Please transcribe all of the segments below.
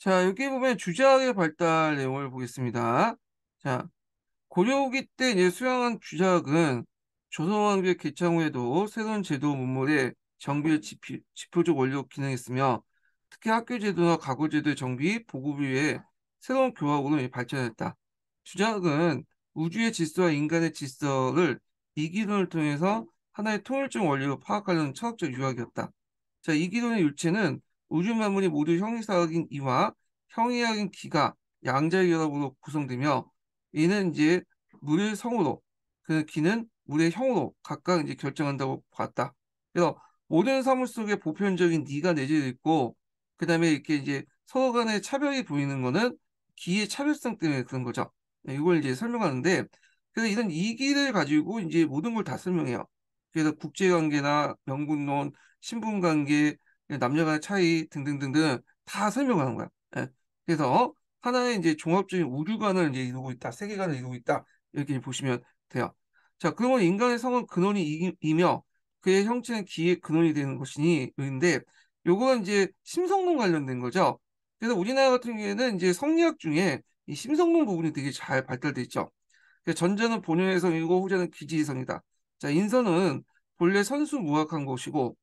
자, 여기 보면 주자학의 발달 내용을 보겠습니다. 자, 고려후기 때 이제 수양한 주자학은 조선왕조의 개창 후에도 새로운 제도 문물의 정비의 지표적 원료로 기능했으며 특히 학교제도나 가구제도의 정비, 보급 위에 새로운 교학으로 발전했다. 주자학은 우주의 질서와 인간의 질서를 이기론을 통해서 하나의 통일적 원리로 파악하려는 철학적 유학이었다. 자, 이기론의 율체는 우주 만물이 모두 형이사학인 이와 형이사학인 기가 양자의 결합으로 구성되며 이는 이제 물의 성으로 그 기는 물의 형으로 각각 이제 결정한다고 봤다. 그래서 모든 사물 속에 보편적인 니가 내재되어 있고 그다음에 이렇게 이제 서로 간의 차별이 보이는 거는 기의 차별성 때문에 그런 거죠. 네, 이걸 이제 설명하는데 그래서 이런 이기를 가지고 이제 모든 걸 다 설명해요. 그래서 국제관계나 명분론, 신분관계, 남녀 간의 차이 등등등등 다 설명하는 거야. 예. 그래서 하나의 이제 종합적인 우주관을 이제 이루고 있다, 세계관을 이루고 있다 이렇게 보시면 돼요. 자, 그러면 인간의 성은 근원이 이며 그의 형체는 기의 근원이 되는 것이니 인데 요건 이제 심성론 관련된 거죠. 그래서 우리나라 같은 경우에는 이제 성리학 중에 이 심성론 부분이 되게 잘 발달돼 있죠. 그래서 전자는 본연의 성이고 후자는 기지의 성이다. 자, 인선은 본래 선수무학한 것이고,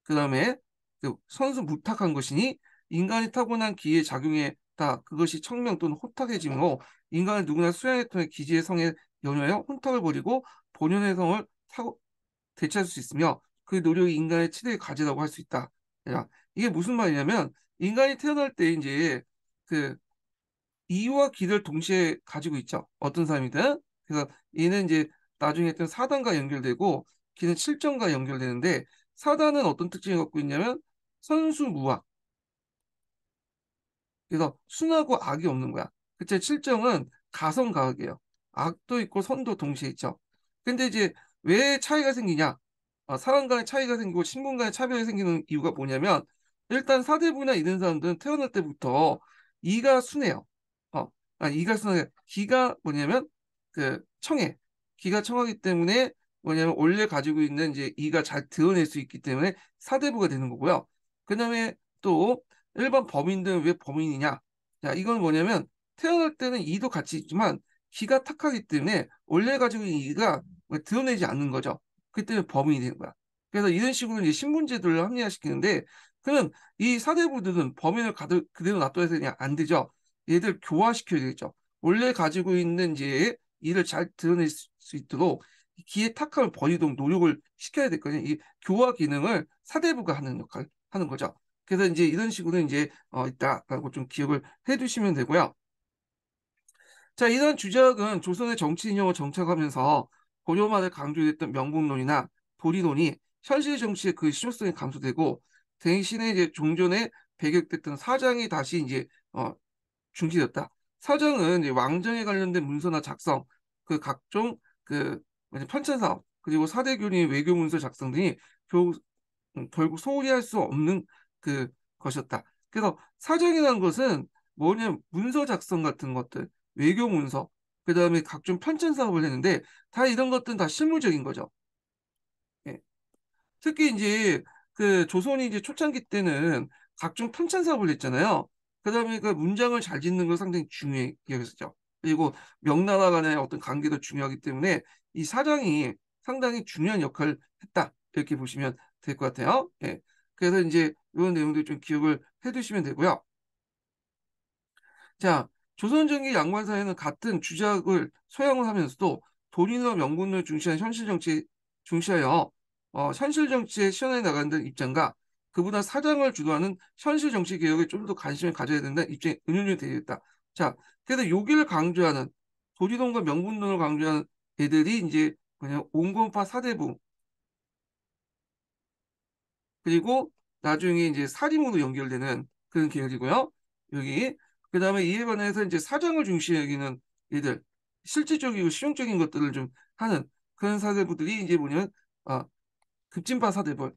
그다음에 그 선수무탁한 것이니 인간이 타고난 기에 작용해 다 그것이 청명 또는 호탁의 징후로 인간은 누구나 수양에 통해 기지의 성에 연호하여 혼탁을 버리고 본연의 성을 되찾을 수 있으며 그 노력이 인간의 최대의 과제라고 할 수 있다. 야, 이게 무슨 말이냐면 인간이 태어날 때 이제 그 이와 기를 동시에 가지고 있죠. 어떤 사람이든. 그래서 얘는 이제 나중에 어떤 사단과 연결되고 기는 칠정과 연결되는데 사단은 어떤 특징을 갖고 있냐면 선수무악. 그래서 순하고 악이 없는 거야. 그치? 칠정은 가성가악이에요. 악도 있고 선도 동시에 있죠. 근데 이제 왜 차이가 생기냐? 사람 간의 차이가 생기고 신분 간의 차별이 생기는 이유가 뭐냐면 일단 사대부나 이런 사람들은 태어날 때부터 이가 순해요. 어, 이가 순해. 기가 뭐냐면 그 청해. 기가 청하기 때문에 뭐냐면 원래 가지고 있는 이제 이가 잘 드러낼 수 있기 때문에 사대부가 되는 거고요. 그다음에 또 일반 범인들은 왜 범인이냐? 자, 이건 뭐냐면 태어날 때는 이도 같이 있지만 기가 탁하기 때문에 원래 가지고 있는 이가 드러내지 않는 거죠. 그때는 범인이 되는 거야. 그래서 이런 식으로 이제 신분제도를 합리화시키는데 그럼 이 사대부들은 범인을 그대로 놔둬야 되냐? 안 되죠. 얘들 교화시켜야 되겠죠. 원래 가지고 있는 이제 이를 잘 드러낼 수 있도록 기의 탁함을 버리도록 노력을 시켜야 됐거든요. 이 교화 기능을 사대부가 하는 역할 하는 거죠. 그래서 이제 이런 식으로 이제 있다라고 좀 기억을 해두시면 되고요. 자, 이런 주작은 조선의 정치 인형을 정착하면서 고려말에 강조됐던 명분론이나 도리론이 현실 정치의 그 실효성이 감소되고 대신에 이제 종전에 배격됐던 사장이 다시 이제 중시됐다. 사장은 이제 왕정에 관련된 문서나 작성, 그 각종 그 편찬 사업, 그리고 사대교리 외교 문서 작성 등이 결국 소홀히 할 수 없는 그 것이었다. 그래서 사정이라는 것은 뭐냐면 문서 작성 같은 것들, 외교 문서, 그다음에 각종 편찬 사업을 했는데 다 이런 것들은 다 실무적인 거죠. 예. 특히 이제 그 조선이 이제 초창기 때는 각종 편찬 사업을 했잖아요. 그다음에 그 문장을 잘 짓는 걸 상당히 중요히 여겼었죠. 그리고 명나라 간의 어떤 관계도 중요하기 때문에 이 사장이 상당히 중요한 역할을 했다. 이렇게 보시면 될 것 같아요. 예. 그래서 이제 이런 내용들 좀 기억을 해두시면 되고요. 자, 조선전기 양관사에는 같은 주작을 소양을 하면서도 돈이나 명분을 중시한 현실 정치에 중시하여 현실 정치에 실현해 나간다는 입장과 그보다 사장을 주도하는 현실 정치 개혁에 좀 더 관심을 가져야 된다는 입장이 은연중에 되어 있다. 자, 그래서 여기를 강조하는 도리론과 명분론을 강조하는 애들이 이제 그냥 온건파 사대부 그리고 나중에 이제 사림으로 연결되는 그런 계열이고요. 여기 그다음에 이에 관해서 이제 사정을 중시해 여기는 얘들 실질적이고 실용적인 것들을 좀 하는 그런 사대부들이 이제 뭐냐면 아, 급진파 사대부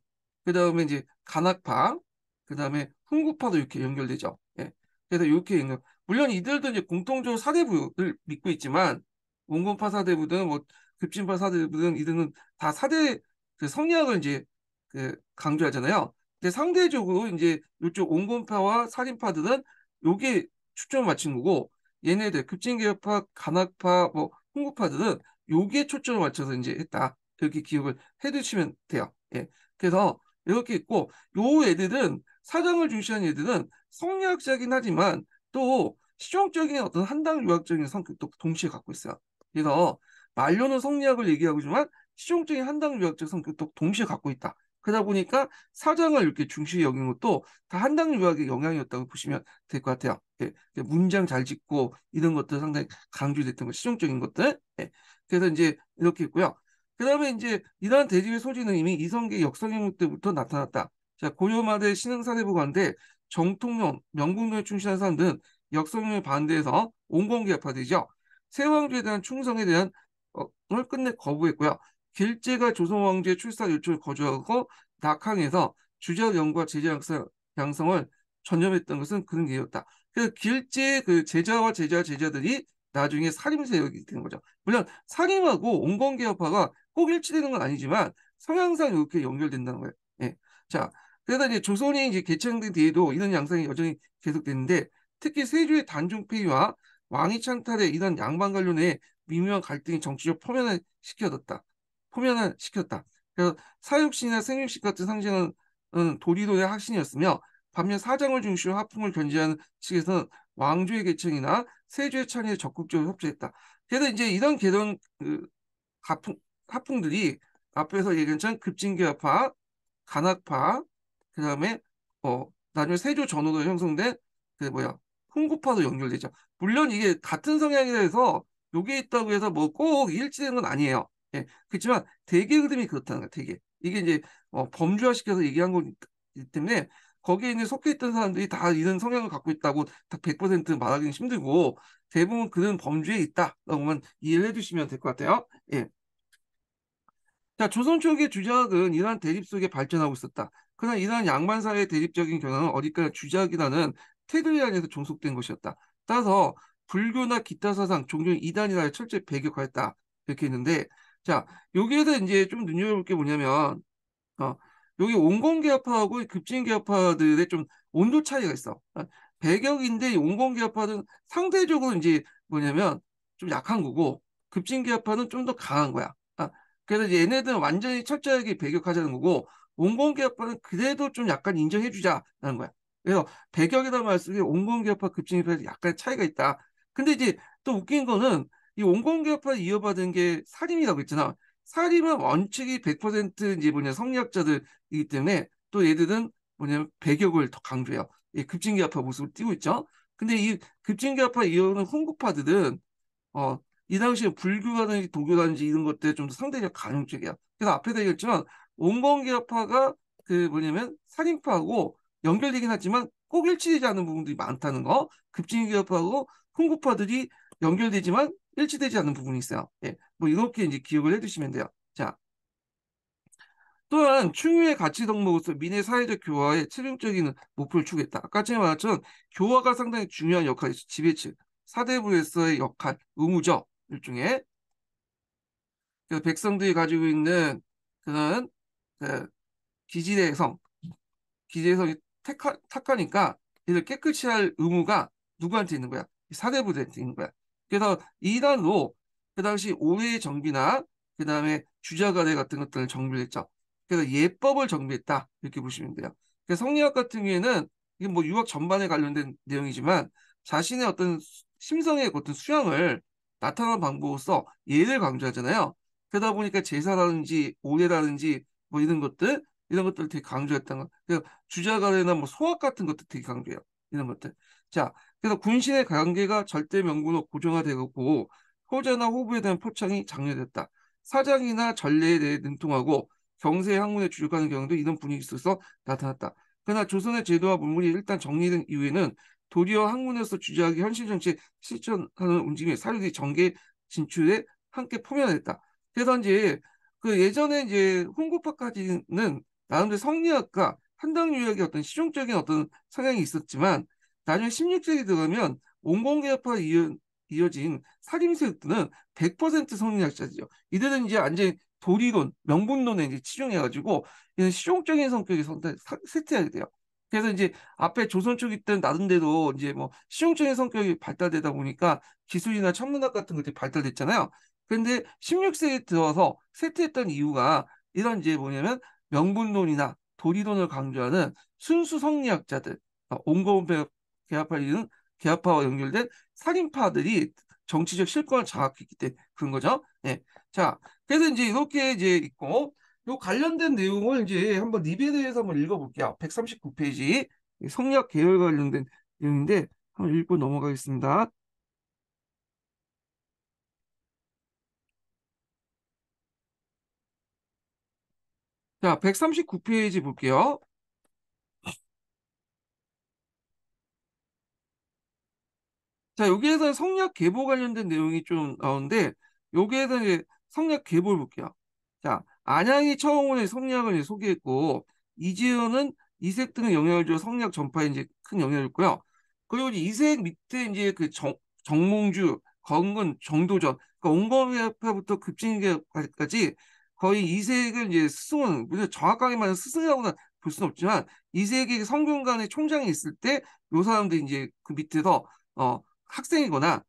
그다음에 이제 간학파 그다음에 훈구파도 이렇게 연결되죠. 예. 그래서 이렇게 연결 물론 이들도 이제 공통적으로 사대부를 믿고 있지만 원건파 사대부든 뭐 급진파 사대부든 이들은 다 사대 그 성리학을 이제 그 강조하잖아요. 근데 상대적으로 이제 이쪽 온건파와 살인파들은 요게 초점을 맞춘 거고, 얘네들 급진개파, 간악파, 뭐 홍구파들은 요게 초점을 맞춰서 이제 했다. 이렇게 기억을 해두시면 돼요. 예. 그래서 이렇게 있고, 요 애들은 사장을 중시하는 애들은 성리학자긴 하지만 또 실용적인 어떤 한당 유학적인 성격도 동시에 갖고 있어요. 그래서 말로는 성리학을 얘기하고지만 실용적인 한당 유학적 성격도 동시에 갖고 있다. 그러다 보니까 사장을 이렇게 중시히 여긴 것도 다 한당 유학의 영향이었다고 보시면 될 것 같아요. 예, 문장 잘 짓고 이런 것들 상당히 강조됐던 거, 실용적인 것들. 예, 그래서 이제 이렇게 있고요. 그다음에 이제 이러한 대립의 소지는 이미 이성계 역성인물 때부터 나타났다. 자, 고려마대 신흥사대부관대 정통령, 명궁로에 충실한 사람들은 역성을 반대해서 온건개파되죠. 세왕조에 대한 충성에 대한 을 끝내 거부했고요. 길제가 조선 왕조의 출사 요청을 거절하고 낙항에서 주작 영과 제자 양성을 전념했던 것은 그런 계였다. 그래서 길제 그 제자와 제자들이 나중에 살림 세력이 된 거죠. 물론 살림하고 온건개혁파가 꼭 일치되는 건 아니지만 성향상 이렇게 연결된다는 거예요. 예. 자, 그러다 이제 조선이 이제 개창된 뒤에도 이런 양상이 여전히 계속됐는데 특히 세조의 단종 폐위와 왕위 창탈의 이런 양반 관련해 미묘한 갈등이 정치적 포면을 시켰다. 그래서 사육신이나 생육신 같은 상징은 도리도의 학신이었으며 반면 사장을 중시로 하풍을 견제하는 측에서는 왕조의 계층이나 세조의 찬의에 적극적으로 협조했다. 그래서 이제 이런 계층 하풍, 하풍들이 앞에서 얘기한 것처럼 급진교파, 간학파, 그다음에 나중에 세조 전후로 형성된 그 뭐야 훈구파도 연결되죠. 물론 이게 같은 성향이라 해서 요게 있다고 해서 뭐 꼭 일치되는 건 아니에요. 예, 그렇지만 대개 흐름이 그렇다는 거야. 대개 이게 이제 범주화시켜서 얘기한 거기 때문에 거기에 있는 속해 있던 사람들이 다 이런 성향을 갖고 있다고 다 100% 말하기는 힘들고 대부분 그런 범주에 있다라고만 이해를 해주시면 될 것 같아요. 예. 자, 조선 초기의 주작은 이러한 대립 속에 발전하고 있었다. 그러나 이러한 양반 사회의 대립적인 경향은 어디까지 주작이라는 테두리 안에서 종속된 것이었다. 따라서 불교나 기타 사상, 종교 이단이라에 철저히 배격하였다. 이렇게 했는데, 자, 여기에서 이제 좀 눈여겨볼 게 뭐냐면, 어, 여기 온건계합파하고 급진계합파들의 좀 온도 차이가 있어. 배격인데 온건계합파는 상대적으로 이제 뭐냐면 좀 약한 거고 급진계합파는 좀 더 강한 거야. 그래서 이제 얘네들은 완전히 철저하게 배격하자는 거고 온건계합파는 그래도 좀 약간 인정해주자라는 거야. 그래서 배격이라는 말 속에 온건계합파, 급진계합파 약간 차이가 있다. 근데 이제 또 웃긴 거는 이 온건계합파 이어받은 게 살인이라고 했잖아. 살인은 원칙이 100% 이제 뭐냐 성리학자들이기 때문에 또 얘들은 뭐냐면 배격을 더 강조해요. 이 급진계합파 모습을 띄고 있죠. 근데 이 급진계합파 이어오는 훈구파들은 어, 이 당시에 불교라든지 도교라든지 이런 것들에 좀 더 상대적 강용적이야. 그래서 앞에도 얘기했지만 온건계합파가 그 뭐냐면 살인파하고 연결되긴 하지만 꼭 일치되지 않는 부분들이 많다는 거. 급진계합파하고 훈구파들이 연결되지만 일치되지 않는 부분이 있어요. 예, 뭐 이렇게 이제 기억을 해두시면 돼요. 자, 또한 충유의 가치 덕목으로서 민의 사회적 교화에 최종적인 목표를 추구했다. 아까 전에 말했던 교화가 상당히 중요한 역할이 있어. 지배층, 사대부에서의 역할, 의무죠. 일종의. 그래서 백성들이 가지고 있는 그런 그 기지대성, 기지대성이 탁하니까 이를 깨끗이 할 의무가 누구한테 있는 거야? 사대부한테 있는 거야. 그래서 이단으로 그 당시 오해의 정비나 그 다음에 주자가대 같은 것들을 정비했죠. 그래서 예법을 정비했다 이렇게 보시면 돼요. 그래서 성리학 같은 경우에는 이게 뭐 유학 전반에 관련된 내용이지만 자신의 어떤 심성의 어떤 수양을 나타내는 방법으로서 예를 강조하잖아요. 그러다 보니까 제사라든지 오해라든지 뭐 이런 것들 되게 강조했던 거. 그래서 주자가래나 뭐 소학 같은 것도 되게 강조해요. 이런 것들. 자, 그래서 군신의 관계가 절대 명분으로 고정화되고 호자나 호부에 대한 표창이 장려됐다. 사장이나 전례에 대해 능통하고 경세의 학문에 주력하는 경우도 이런 분위기 속에서 나타났다. 그러나 조선의 제도와 문물이 일단 정리된 이후에는 도리어 학문에서 주자하기 현실 정치에 실천하는 움직임이 사료들이 정계 진출에 함께 포면했다. 그래서 이제 그 예전에 이제 홍구파까지는 나름대로 성리학과 한당 유학의 어떤 실용적인 어떤 성향이 있었지만 나중에 16세기 들어가면 온건계파 이어진 살림세력들은 100% 성리학자죠. 이들은 이제 완전히 도리론, 명분론에 이제 치중해가지고 이런 실용적인 성격이 쇠퇴하게 돼요. 그래서 이제 앞에 조선 초기 때는 나름대로 이제 뭐 실용적인 성격이 발달되다 보니까 기술이나 천문학 같은 것들이 발달됐잖아요. 근데 16세기 들어서 쇠퇴했던 이유가 이런 이제 뭐냐면 명분론이나 도리론을 강조하는 순수 성리학자들, 온건배 계합파와 연결된 살인파들이 정치적 실권을 장악했기 때문에 그런 거죠. 예. 자, 그래서 이제 이렇게 이제 있고, 요 관련된 내용을 이제 한번 리베르에서 한번 읽어볼게요. 139페이지. 성리학 계열 관련된 내용인데, 한번 읽고 넘어가겠습니다. 자, 139페이지 볼게요. 자, 여기에서는 성리학 계보 관련된 내용이 좀 나오는데, 여기에서 이제 성리학 계보를 볼게요. 자, 안양이 처음 에 성리학을 이제 소개했고, 이재현은 이색 등의 영향을 줘 성리학 전파에 이제 큰 영향을 줬고요. 그리고 이제 이색 밑에 이제 그 정몽주, 건근, 정도전, 그러니까 온건회파부터 급진계까지 거의 이색을 이제 스승은, 물론 정확하게 말하면 스승이라고는 볼 수는 없지만, 이색이 성균관의 총장이 있을 때, 요 사람들이 이제 그 밑에서, 학생이거나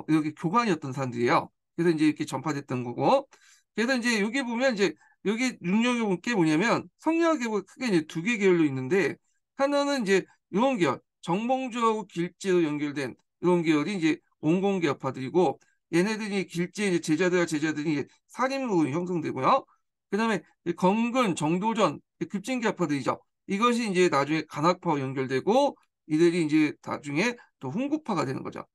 여기 교관이었던 사람들이에요. 그래서 이제 이렇게 전파됐던 거고. 그래서 이제 여기 보면 이제 여기 눈여겨볼 게 뭐냐면 성리학 계보가 크게 이제 두 개 계열로 있는데 하나는 이제 이런 계열, 정몽주하고 길제로 연결된 이런 계열이 이제 온건계파들이고 얘네들이 길제 이제 제자들과 제자들이 이제 살인으로 형성되고요. 그다음에 건근, 정도전, 급진계파들이죠. 이것이 이제 나중에 간학파와 연결되고 이들이 이제 나중에 또 훈구파가 되는 거죠.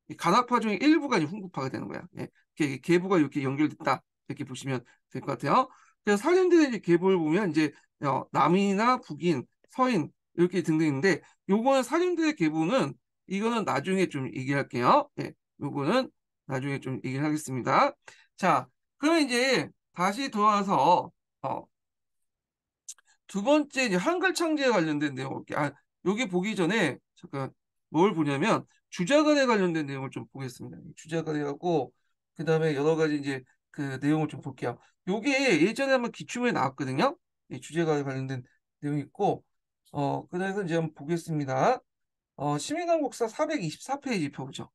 이 간학파 중에 일부가 이제 훈구파가 되는 거야. 예. 이렇게 계보가 이렇게 연결됐다. 이렇게 보시면 될 것 같아요. 그래서 살인들의 이제 계보를 보면 이제 남인이나 북인, 서인 이렇게 등등 있는데 요거는 살인들의 계보는 이거는 나중에 좀 얘기할게요. 예. 요거는 나중에 좀 얘기를 하겠습니다. 자, 그러면 이제 다시 돌아와서 어, 두 번째 이제 한글 창제에 관련된 내용 볼게요. 여기 보기 전에 잠깐 뭘 보냐면 주자간에 관련된 내용을 좀 보겠습니다. 주자간하고 그다음에 여러 가지 이제 그 내용을 좀 볼게요. 요게 예전에 한번 기출문에 나왔거든요. 이 주제간에 관련된 내용이 있고 그래서 이제 한번 보겠습니다. 시민한국사 424페이지 펴보죠.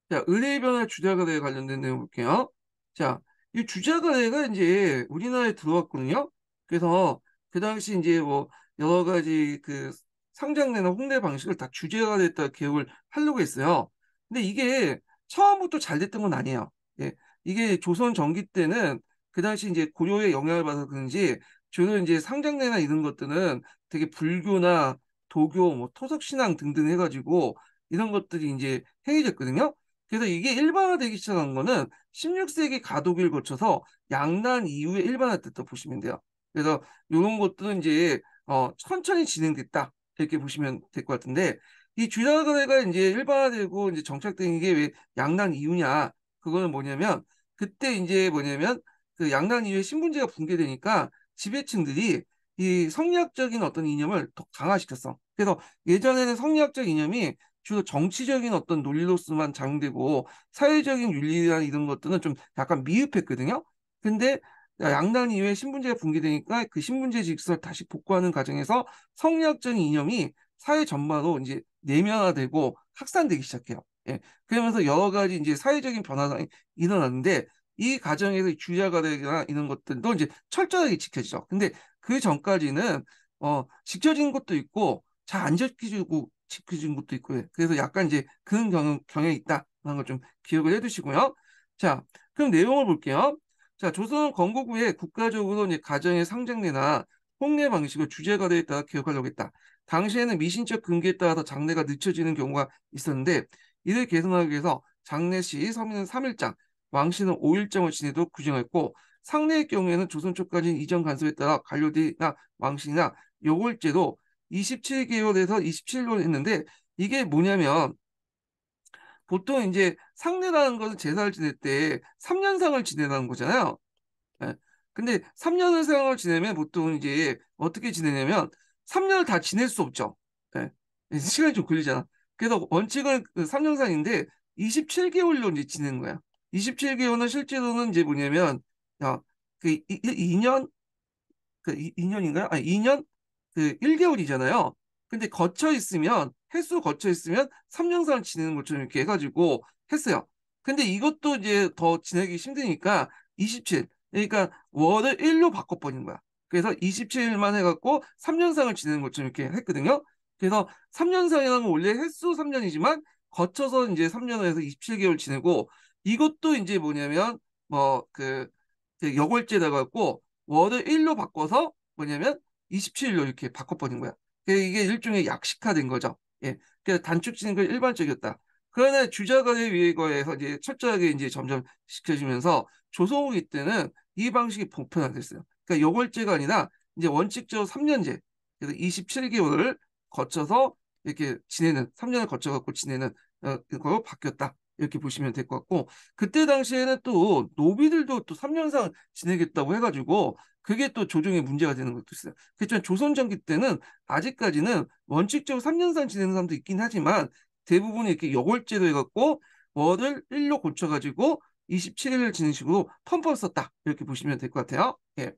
자, 의뢰변화 주자가대에 관련된 내용 볼게요. 자, 이 주자가대가 이제 우리나라에 들어왔거든요. 그래서 그 당시 이제 뭐 여러 가지 그 상장내나 홍대 방식을 다 주제가 됐다 개혁을 하려고 했어요. 근데 이게 처음부터 잘 됐던 건 아니에요. 예, 이게 조선 전기 때는 그 당시 이제 고려의 영향을 받아서 그런지 주로 이제 상장내나 이런 것들은 되게 불교나 도교, 뭐 토속신앙 등등 해가지고 이런 것들이 이제 행해졌거든요. 그래서 이게 일반화되기 시작한 거는 16세기 가도기를 거쳐서 양난 이후에 일반화됐다 보시면 돼요. 그래서 이런 것들은 이제 천천히 진행됐다 이렇게 보시면 될 것 같은데 이 주자거래가 이제 일반화되고 이제 정착된 게 왜 양난 이후냐? 그거는 뭐냐면 그때 이제 뭐냐면 그 양난 이후에 신분제가 붕괴되니까 지배층들이 이 성리학적인 어떤 이념을 더 강화시켰어. 그래서 예전에는 성리학적 이념이 주로 정치적인 어떤 논리로서만 작용되고 사회적인 윤리나 이런 것들은 좀 약간 미흡했거든요. 근데 양난 이후에 신분제가 붕괴되니까 그 신분제 질서를 다시 복구하는 과정에서 성리학적인 이념이 사회 전반으로 이제 내면화되고 확산되기 시작해요. 예. 그러면서 여러 가지 이제 사회적인 변화가 일어났는데 이 과정에서 주야가되거나 이런 것들도 이제 철저하게 지켜지죠. 근데 그 전까지는 지켜진 것도 있고 잘 안 지켜진 것도 있고 그래서 약간 이제 그런 경향이 있다라는 걸 좀 기억을 해두시고요. 자, 그럼 내용을 볼게요. 자, 조선 건국 후에 국가적으로 이제 가정의 상장례나 홍례 방식을 주제가되에 따라 개혁하려고 했다. 당시에는 미신적 근기에 따라서 장례가 늦춰지는 경우가 있었는데 이를 개선하기 위해서 장례 시 서민은 3일장, 왕씨는 5일장을 지내도록 규정했고 상례의 경우에는 조선 초까지 이전 간섭에 따라 관료들이나 왕씨나 요월제도 27개월에서 27일 했는데 이게 뭐냐면 보통 이제 상례라는 것은 제사를 지낼 때 3년상을 지내라는 거잖아요. 예. 근데 3년상을 지내면 보통 이제 어떻게 지내냐면 3년을 다 지낼 수 없죠. 예. 시간이 좀 걸리잖아. 그래서 원칙은 그 3년상인데 27개월로 이제 지내는 거야. 27개월은 실제로는 이제 뭐냐면 야, 그 2년 그 2년인가요? 아니 2년 그 1개월이잖아요. 근데 거쳐 있으면 횟수 거쳐 있으면 3년상을 지내는 것처럼 이렇게 해가지고 했어요. 근데 이것도 이제 더 지내기 힘드니까 27 그러니까 월을 1로 바꿔버린 거야. 그래서 27일만 해갖고 3년상을 지내는 것처럼 이렇게 했거든요. 그래서 3년상이라는 건 원래 횟수 3년이지만 거쳐서 이제 3년을 해서 27개월 지내고 이것도 이제 뭐냐면 뭐그 여골제다 갖고 월을 1로 바꿔서 뭐냐면 27일로 이렇게 바꿔버린 거야. 이게 일종의 약식화된 거죠. 예. 그래서 단축 지는 걸 일반적이었다. 그러나 주자간의 위거에서 이제 철저하게 이제 점점 시켜지면서 조선후기 때는 이 방식이 보편화됐어요. 그러니까 여골제가 아니라 이제 원칙적으로 3년제. 그래서 27개월을 거쳐서 이렇게 지내는 3년을 거쳐 갖고 지내는 그걸로 바뀌었다. 이렇게 보시면 될 것 같고 그때 당시에는 또 노비들도 또 3년상 지내겠다고 해가지고 그게 또 조정에 문제가 되는 것도 있어요. 그렇지만 조선 전기 때는 아직까지는 원칙적으로 3년상 지내는 사람도 있긴 하지만 대부분 이렇게 여골제로 해갖고 월을 1로 고쳐가지고 27일을 지는 식으로 텀텀 썼다. 이렇게 보시면 될 것 같아요. 예.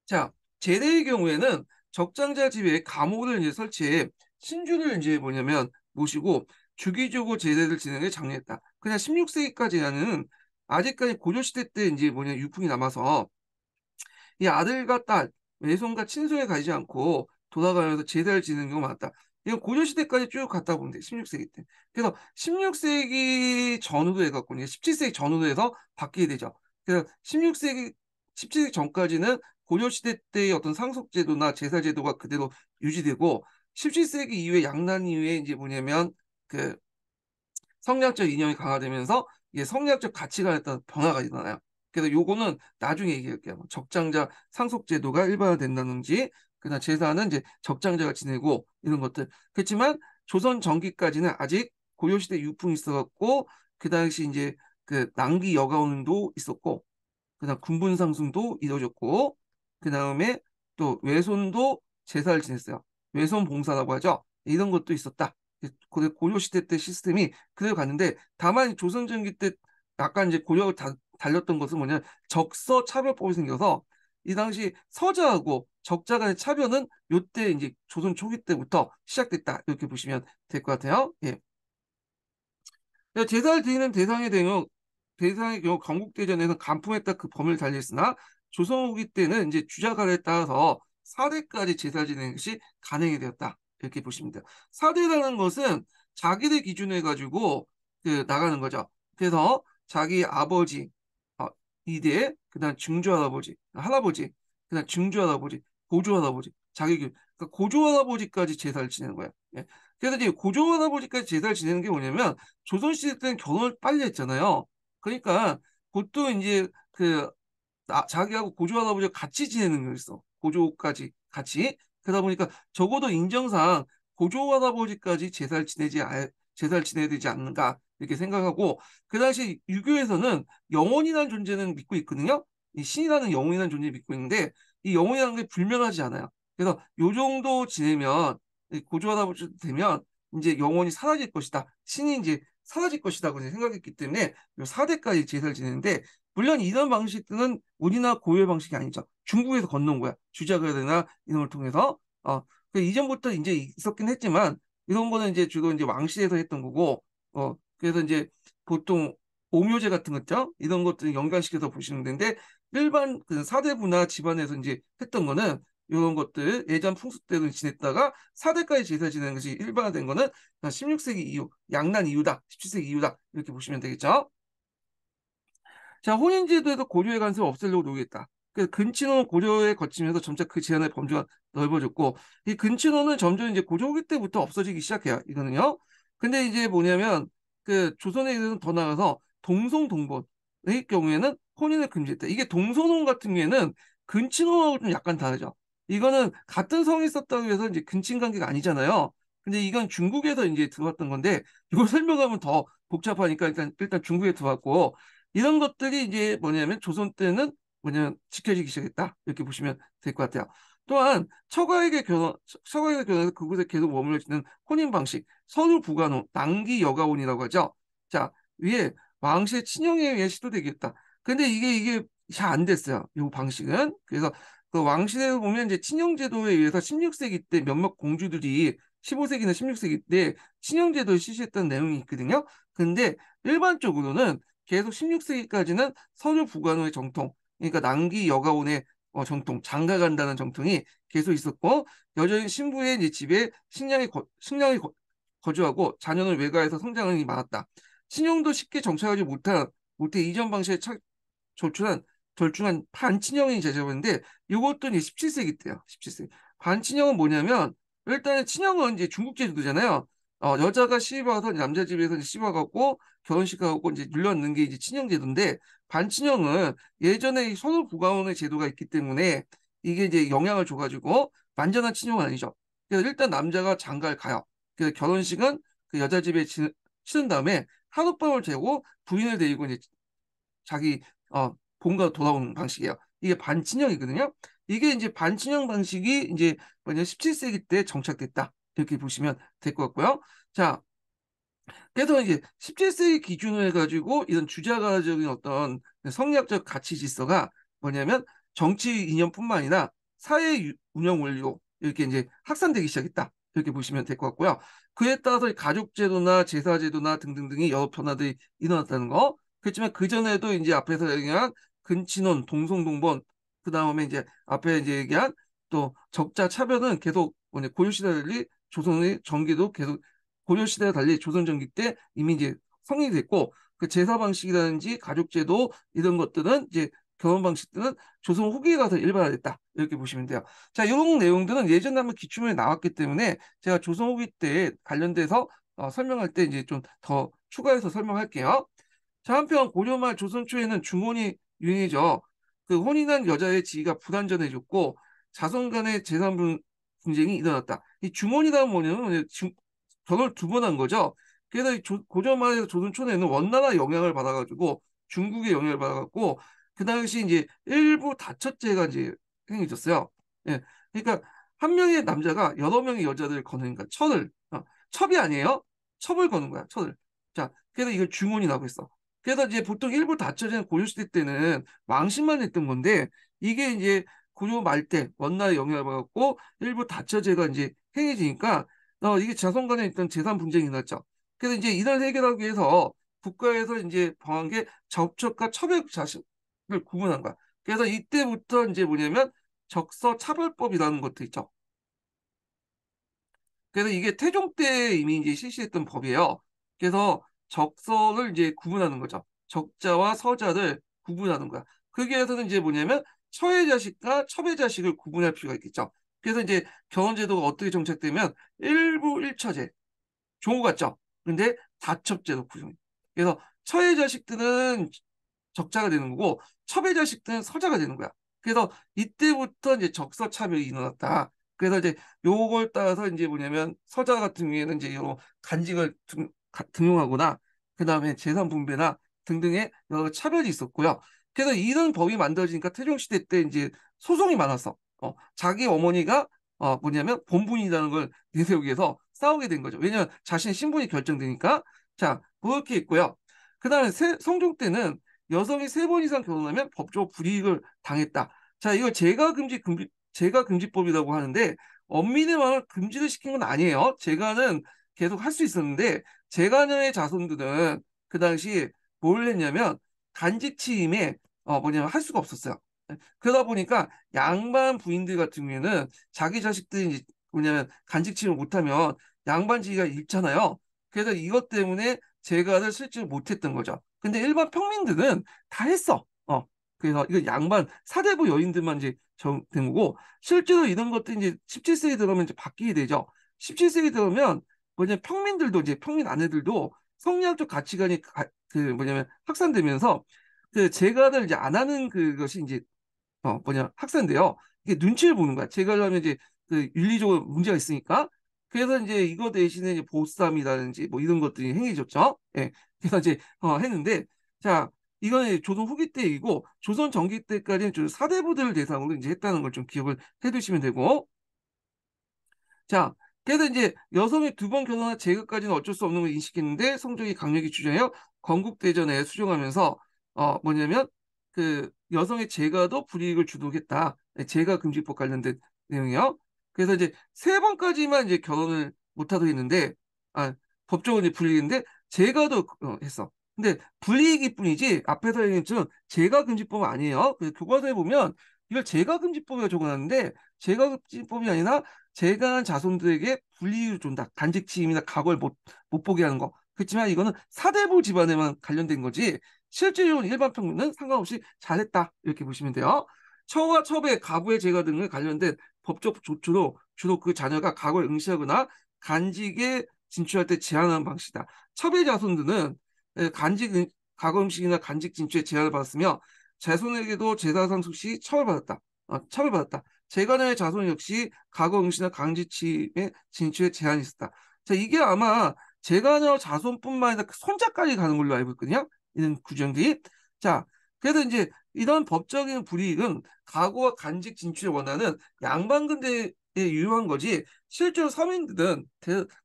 자, 제대의 경우에는 적장자 집에 감옥을 이제 설치해 신주를 이제 뭐냐면 모시고 주기적으로 제대를 진행해 장려했다. 그냥 16세기까지는 아직까지 고려시대 때 이제 뭐냐 유풍이 남아서 이 아들과 딸, 외손과 친손에 가지 않고 돌아가면서 제사를 지내는 경우가 많다. 이건 고려시대까지 쭉 갔다 보면 돼. 16세기 때. 그래서 16세기 전후로 해갖고 이제 17세기 전후로 해서 바뀌게 되죠. 그래서 16세기, 17세기 전까지는 고려시대 때의 어떤 상속제도나 제사제도가 그대로 유지되고 17세기 이후에 양난 이후에 이제 뭐냐면 그 성리학적 이념이 강화되면서 이게 성리학적 가치관에 따른 변화가 일어나요. 그래서 요거는 나중에 얘기할게요. 뭐 적장자 상속제도가 일반화된다든지, 그다음 제사는 이제 적장자가 지내고 이런 것들. 그렇지만 조선 전기까지는 아직 고려시대 유풍이 있어갖고 그 당시 이제 그 낭기 여가운도 있었고 그다음 군분 상승도 이루어졌고 그다음에 또 외손도 제사를 지냈어요. 외손 봉사라고 하죠. 이런 것도 있었다. 고려 시대 때 시스템이 그대로 갔는데 다만 조선 전기 때 약간 이제 고려를 달렸던 것은 뭐냐 적서 차별법이 생겨서 이 당시 서자하고 적자 간의 차별은 요때 이제 조선 초기 때부터 시작됐다 이렇게 보시면 될 것 같아요. 예. 제사를 드리는 대상의 경우 건국대전에서 간풍했다 그 범위를 달리했으나 조선 후기 때는 이제 주자가에 따라서 4대까지 제사를 지내는 것이 가능이 되었다. 이렇게 보시면 돼요. 4대라는 것은 자기들 기준으로 해가지고 그 나가는 거죠. 그래서 자기 아버지 2대, 그다음 증조할아버지, 할아버지, 그다음 증조할아버지, 고조할아버지, 그러니까 고조할아버지까지 제사를 지내는 거예요. 예. 그래서 이제 고조할아버지까지 제사를 지내는 게 뭐냐면 조선시대 때는 결혼을 빨리 했잖아요. 그러니까 보통 이제 자기하고 고조할아버지가 같이 지내는 거였어. 고조까지 같이. 그러다 보니까 적어도 인정상 고조할아버지까지 제사를 지내야 되지 않는가 이렇게 생각하고 그 당시 유교에서는 영혼이라는 존재는 믿고 있거든요. 이 신이라는 영혼이라는 존재 믿고 있는데 이 영혼이라는 게 불명하지 않아요. 그래서 요 정도 지내면 고조할아버지 되면 이제 영혼이 사라질 것이다. 신이 이제 사라질 것이다. 고 생각했기 때문에 요 4대까지 제사를 지내는데 물론 이런 방식들은 우리나라 고유의 방식이 아니죠. 중국에서 건너온 거야. 주자가나 이런 걸 통해서. 이전부터 이제 있었긴 했지만 이런 거는 이제 주로 이제 왕실에서 했던 거고, 그래서 이제 보통 오묘제 같은 거 있죠? 이런 것들 연관시켜서 보시는 데인데 일반 그 사대부나 집안에서 이제 했던 거는 이런 것들 예전 풍습대로 지냈다가 4대까지 제사 지내는 것이 일반화된 거는 16세기 이후, 양난 이후다, 17세기 이후다 이렇게 보시면 되겠죠? 자, 혼인제도에도 고려의 간섭을 없애려고 노력했다. 그래서 근친혼 고려에 거치면서 점차 그 제한의 범주가 넓어졌고, 이 근친혼은 점점 이제 고려 후기 때부터 없어지기 시작해요. 이거는요. 근데 이제 뭐냐면, 그 조선에 대해서는 더 나아가서 동성동본의 경우에는 혼인을 금지했다. 이게 동성혼 같은 경우에는 근친혼하고 좀 약간 다르죠. 이거는 같은 성이 있었다고 해서 이제 근친 관계가 아니잖아요. 근데 이건 중국에서 이제 들어왔던 건데 이걸 설명하면 더 복잡하니까 일단 중국에 들어왔고 이런 것들이 이제 뭐냐면 조선 때는 뭐냐면 지켜지기 시작했다. 이렇게 보시면 될 것 같아요. 또한 처가에게 결혼해서 그곳에 계속 머물러 지는 혼인 방식, 선후 부관혼, 낭기 여가혼이라고 하죠. 자, 위에 왕실의 친형에 의해 시도되겠다. 근데 이게 잘 안 됐어요. 이 방식은. 그래서 그 왕실에 보면 이제 친형제도에 의해서 16세기 때 몇몇 공주들이 15세기나 16세기 때 친형제도를 실시했던 내용이 있거든요. 근데 일반적으로는 계속 16세기까지는 선후 부관호의 정통, 그러니까 낭기 여가혼의 정통, 장가 간다는 정통이 계속 있었고 여전히 신부의 이제 집에 신랑이 거주하고 자녀는 외가에서 성장이 많았다. 친형도 쉽게 정착하지 못해 이전 방식에 절충한 절충한 반친형이 제정인데 이것도 이제 17세기 때요. 17세기. 반친형은 뭐냐면 일단은 친형은 이제 중국 제도잖아요. 여자가 시집 와서 남자 집에서 이제 시집 와갖고 결혼식하고 이제 눌러놓는 게 이제 친형 제도인데 반친형은 예전에 선후 부가혼의 제도가 있기 때문에 이게 이제 영향을 줘가지고 완전한 친형은 아니죠. 그래서 일단 남자가 장가를 가요. 그래서 결혼식은 그 여자 집에 치른 다음에 하룻밤을 재고 부인을 데리고 이제 자기 본가 돌아오는 방식이에요. 이게 반친형이거든요. 이게 이제 반친형 방식이 이제 뭐냐 17세기 때 정착됐다. 이렇게 보시면 될 것 같고요. 자, 그래서 이제 17세기 기준으로 해가지고 이런 주자가적인 어떤 성리학적 가치 질서가 뭐냐면 정치 이념뿐만 아니라 사회 운영 원리로 이렇게 이제 확산되기 시작했다. 이렇게 보시면 될 것 같고요. 그에 따라서 가족제도나 제사제도나 등등등이 여러 변화들이 일어났다는 거. 그렇지만 그전에도 이제 앞에서 얘기한 근친혼, 동성동본, 그 다음에 이제 앞에 이제 얘기한 또 적자 차별은 계속 뭐냐 고려시대에 달리 조선의 전기도 계속 고려시대와 달리 조선 전기 때 이미 이제 성립이 됐고 그 제사 방식이라든지 가족제도 이런 것들은 이제 결혼 방식들은 조선 후기에 가서 일반화됐다 이렇게 보시면 돼요. 자, 이런 내용들은 예전에 한번 기출문에 나왔기 때문에 제가 조선 후기 때 관련돼서 설명할 때 이제 좀 더 추가해서 설명할게요. 자, 한편 고려 말 조선 초에는 중혼이 유행이죠. 그 혼인한 여자의 지위가 불안전해졌고 자손 간의 재산 분쟁이 일어났다. 이 중혼이라는 뭐냐면 결혼을 두 번 한 거죠. 그래서 고려 말에서 조선 초에는 원나라 영향을 받아가지고 중국의 영향을 받아갖고 그 당시 이제 일부 다처제가 이제 행해졌어요. 예, 그러니까 한 명의 남자가 여러 명의 여자들을 거는 거니까 첩이 아니에요. 첩을 거는 거야. 첩을. 자, 그래서 이걸 중혼이라고 했어. 그래서 이제 보통 일부 다처제는 고려시대 때는 왕실만 했던 건데 이게 이제 고려 말 때 원나라의 영향을 받았고 일부 다처제가 이제 행해지니까 이게 자손 간에 있던 재산 분쟁이 났죠. 그래서 이제 이걸 해결하기 위해서 국가에서 이제 정한 게 적척과 첩의 자식을 구분한 거야. 그래서 이때부터 이제 뭐냐면 적서차별법이라는 것도 있죠. 그래서 이게 태종 때 이미 이제 실시했던 법이에요. 그래서 적서를 이제 구분하는 거죠. 적자와 서자를 구분하는 거야. 거기에 해서는 이제 뭐냐면 처의 자식과 첩의 자식을 구분할 필요가 있겠죠. 그래서 이제 결혼제도가 어떻게 정착되면 일부 일처제, 좋은 것 같죠? 근데 다첩제도 구조입니다. 그래서 처의 자식들은 적자가 되는 거고 첩의 자식들은 서자가 되는 거야. 그래서 이때부터 이제 적서차별이 일어났다. 그래서 이제 요걸 따라서 이제 뭐냐면 서자 같은 경우에는 이제 요 간직을 등용하거나 그 다음에 재산 분배나 등등의 여러 차별이 있었고요. 그래서 이런 법이 만들어지니까 태종시대 때 이제 소송이 많았어. 자기 어머니가 뭐냐면 본분이라는 걸 내세우기 위해서 싸우게 된 거죠. 왜냐하면 자신의 신분이 결정되니까. 자, 그렇게 있고요. 그 다음에 성종 때는 여성이 세 번 이상 결혼하면 법적으로 불이익을 당했다. 자, 이걸 재가금지법이라고 하는데 엄밀히 말하면 금지를 시킨 건 아니에요. 재가는 계속 할 수 있었는데 재가녀의 자손들은 그 당시 뭘 했냐면 간직치임에 뭐냐면 할 수가 없었어요. 그러다 보니까 양반 부인들 같은 경우에는 자기 자식들이 이제 뭐냐면 간직치임을 못하면 양반지기가 잃잖아요. 그래서 이것 때문에 재가를 실제로 못했던 거죠. 근데 일반 평민들은 다 했어. 그래서 이거 양반 사대부 여인들만 이제 된 거고 실제로 이런 것들이 이제 17세기 들어오면 이제 바뀌게 되죠. 17세기 들어오면 뭐냐면 평민들도 이제 평민 아내들도 성리학적 가치관이 뭐냐면 확산되면서 그 재가를 이제 안 하는 그것이 이제 확산돼요. 이게 눈치를 보는 거야. 재가를 하면 이제 그 윤리적으로 문제가 있으니까 그래서 이제 이거 대신에 이제 보쌈이라든지 뭐 이런 것들이 행해졌죠. 예. 그래서 이제 했는데 자 이거는 이제 조선 후기 때 일이고 조선 전기 때까지는 좀 사대부들을 대상으로 이제 했다는 걸 좀 기억을 해두시면 되고 자 그래서 이제 여성이 두 번 결혼한 제국까지는 어쩔 수 없는 걸 인식했는데 성종이 강력히 주장하여 건국대전에 수정하면서 뭐냐면 그 여성의 제가도 불이익을 주도했다. 제가 금지법 관련된 내용이요. 그래서 이제 세 번까지만 이제 결혼을 못하도록 했는데 아 법적으로 이제 불이익인데 제가도 했어. 근데 불이익일 뿐이지 앞에서 얘기한 것처럼 제가 금지법은 아니에요. 그 교과서에 보면 이걸 제가 금지법이라고 적어놨는데 제가 금지법이 아니라 제가한 자손들에게 불이익을 준다. 간직 취임이나 각오를 못 보게 하는 거. 그렇지만 이거는 사대부 집안에만 관련된 거지 실질적으로 일반 평균은 상관없이 잘했다. 이렇게 보시면 돼요. 처와 첩의 가부의 제가 등을 관련된 법적 조치로 주로 그 자녀가 각오를 응시하거나 간직에 진출할 때 제한하는 방식이다. 첩의 자손들은 각오 응시나 간직 진출에 제한을 받았으며 자손에게도 제사상속 시 처벌받았다. 처벌받았다. 재간의 자손 역시 과거 응시나 강제취임의 진출에 제한이 있었다. 자, 이게 아마 재간의 자손뿐만 아니라 손자까지 가는 걸로 알고 있거든요. 이런 규정들이. 자, 그래서 이제 이런 법적인 불이익은 과거와 간직 진출을 원하는 양반근대에 유효한 거지 실제로 서민들은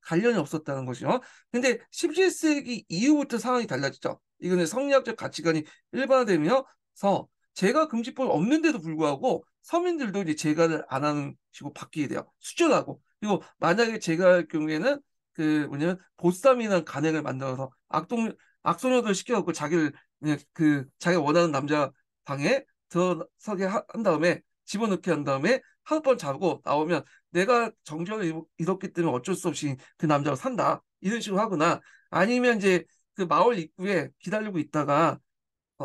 관련이 없었다는 것이죠. 근데 17세기 이후부터 상황이 달라지죠. 이거는 성리학적 가치관이 일반화되면서 제가 금지법 없는데도 불구하고 서민들도 이제 제가를 안 하는 식으로 바뀌게 돼요. 수절하고. 그리고 만약에 제가 할 경우에는 그 뭐냐면 보쌈이나 간행을 만들어서 악소녀들 시켜갖고 자기를 그냥 그 자기가 원하는 남자 방에 들어서게 한 다음에 집어넣게 한 다음에 한 번 자고 나오면 내가 정적을 잃었기 때문에 어쩔 수 없이 그 남자와 산다. 이런 식으로 하거나 아니면 이제 그 마을 입구에 기다리고 있다가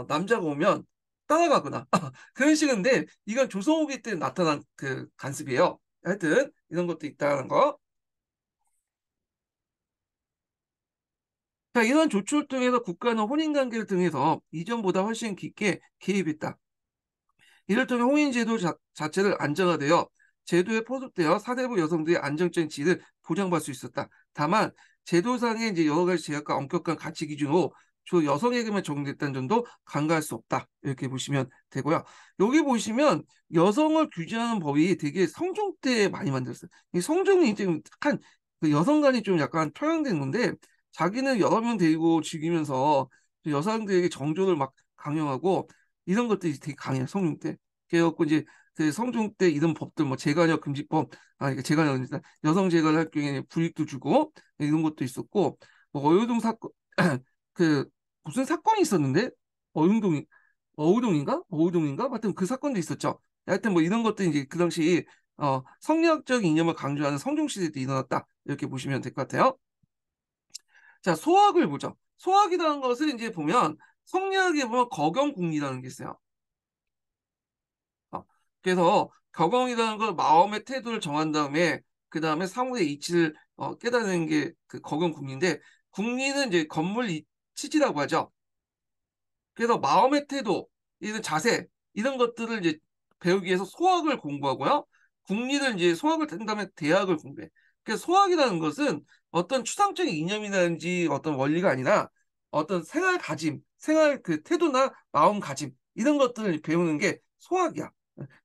남자가 오면 따라가거나 그런 식인데 이건 조선 후기 때 나타난 그 관습이에요. 하여튼 이런 것도 있다는 거. 자, 이런 조치를 통해서 국가는 혼인관계를 통해서 이전보다 훨씬 깊게 개입했다. 이를 통해 홍인제도 자체를 안정화되어 제도에 포섭되어 사대부 여성들의 안정적인 지위를 보장받을 수 있었다. 다만 제도상의 이제 여러 가지 제약과 엄격한 가치 기준으로 주 여성에게만 적용됐다는 점도 간과할 수 없다. 이렇게 보시면 되고요. 여기 보시면 여성을 규제하는 법이 되게 성종 때 많이 만들었어요. 이 성종이 좀 약간 그 여성관이 좀 약간 편향된 건데 자기는 여러 명 데리고 즐기면서 여성들에게 정조를 막 강요하고 이런 것들이 되게 강해요. 성종 때. 그래갖고 이제 그 성종 때 이런 법들 뭐 재가녀 금지법 이게 재가녀 아니다. 여성 재가를 할 경우에 불이익도 주고 이런 것도 있었고 뭐 어유동 사건 그 무슨 사건이 있었는데 어유동이 어우동인가 하여튼 그 사건도 있었죠. 하여튼 뭐 이런 것도 이제 그 당시 성리학적 이념을 강조하는 성종 시대 때 일어났다 이렇게 보시면 될 것 같아요. 자 소학을 보죠. 소학이라는 것을 이제 보면 성리학에 보면 거경궁리라는 게 있어요. 어, 그래서 격언이라는 건 마음의 태도를 정한 다음에 그 다음에 사물의 이치를 깨달는 게 그 격언 궁리인데 궁리는 이제 치지라고 하죠. 그래서 마음의 태도, 이런 자세 이런 것들을 이제 배우기 위해서 소학을 공부하고요. 국리는 이제 소학을 된 다음에 대학을 공부해. 그래서 소학이라는 것은 어떤 추상적인 이념이라든지 어떤 원리가 아니라 어떤 생활 가짐, 생활 그 태도나 마음가짐 이런 것들을 배우는 게 소학이야.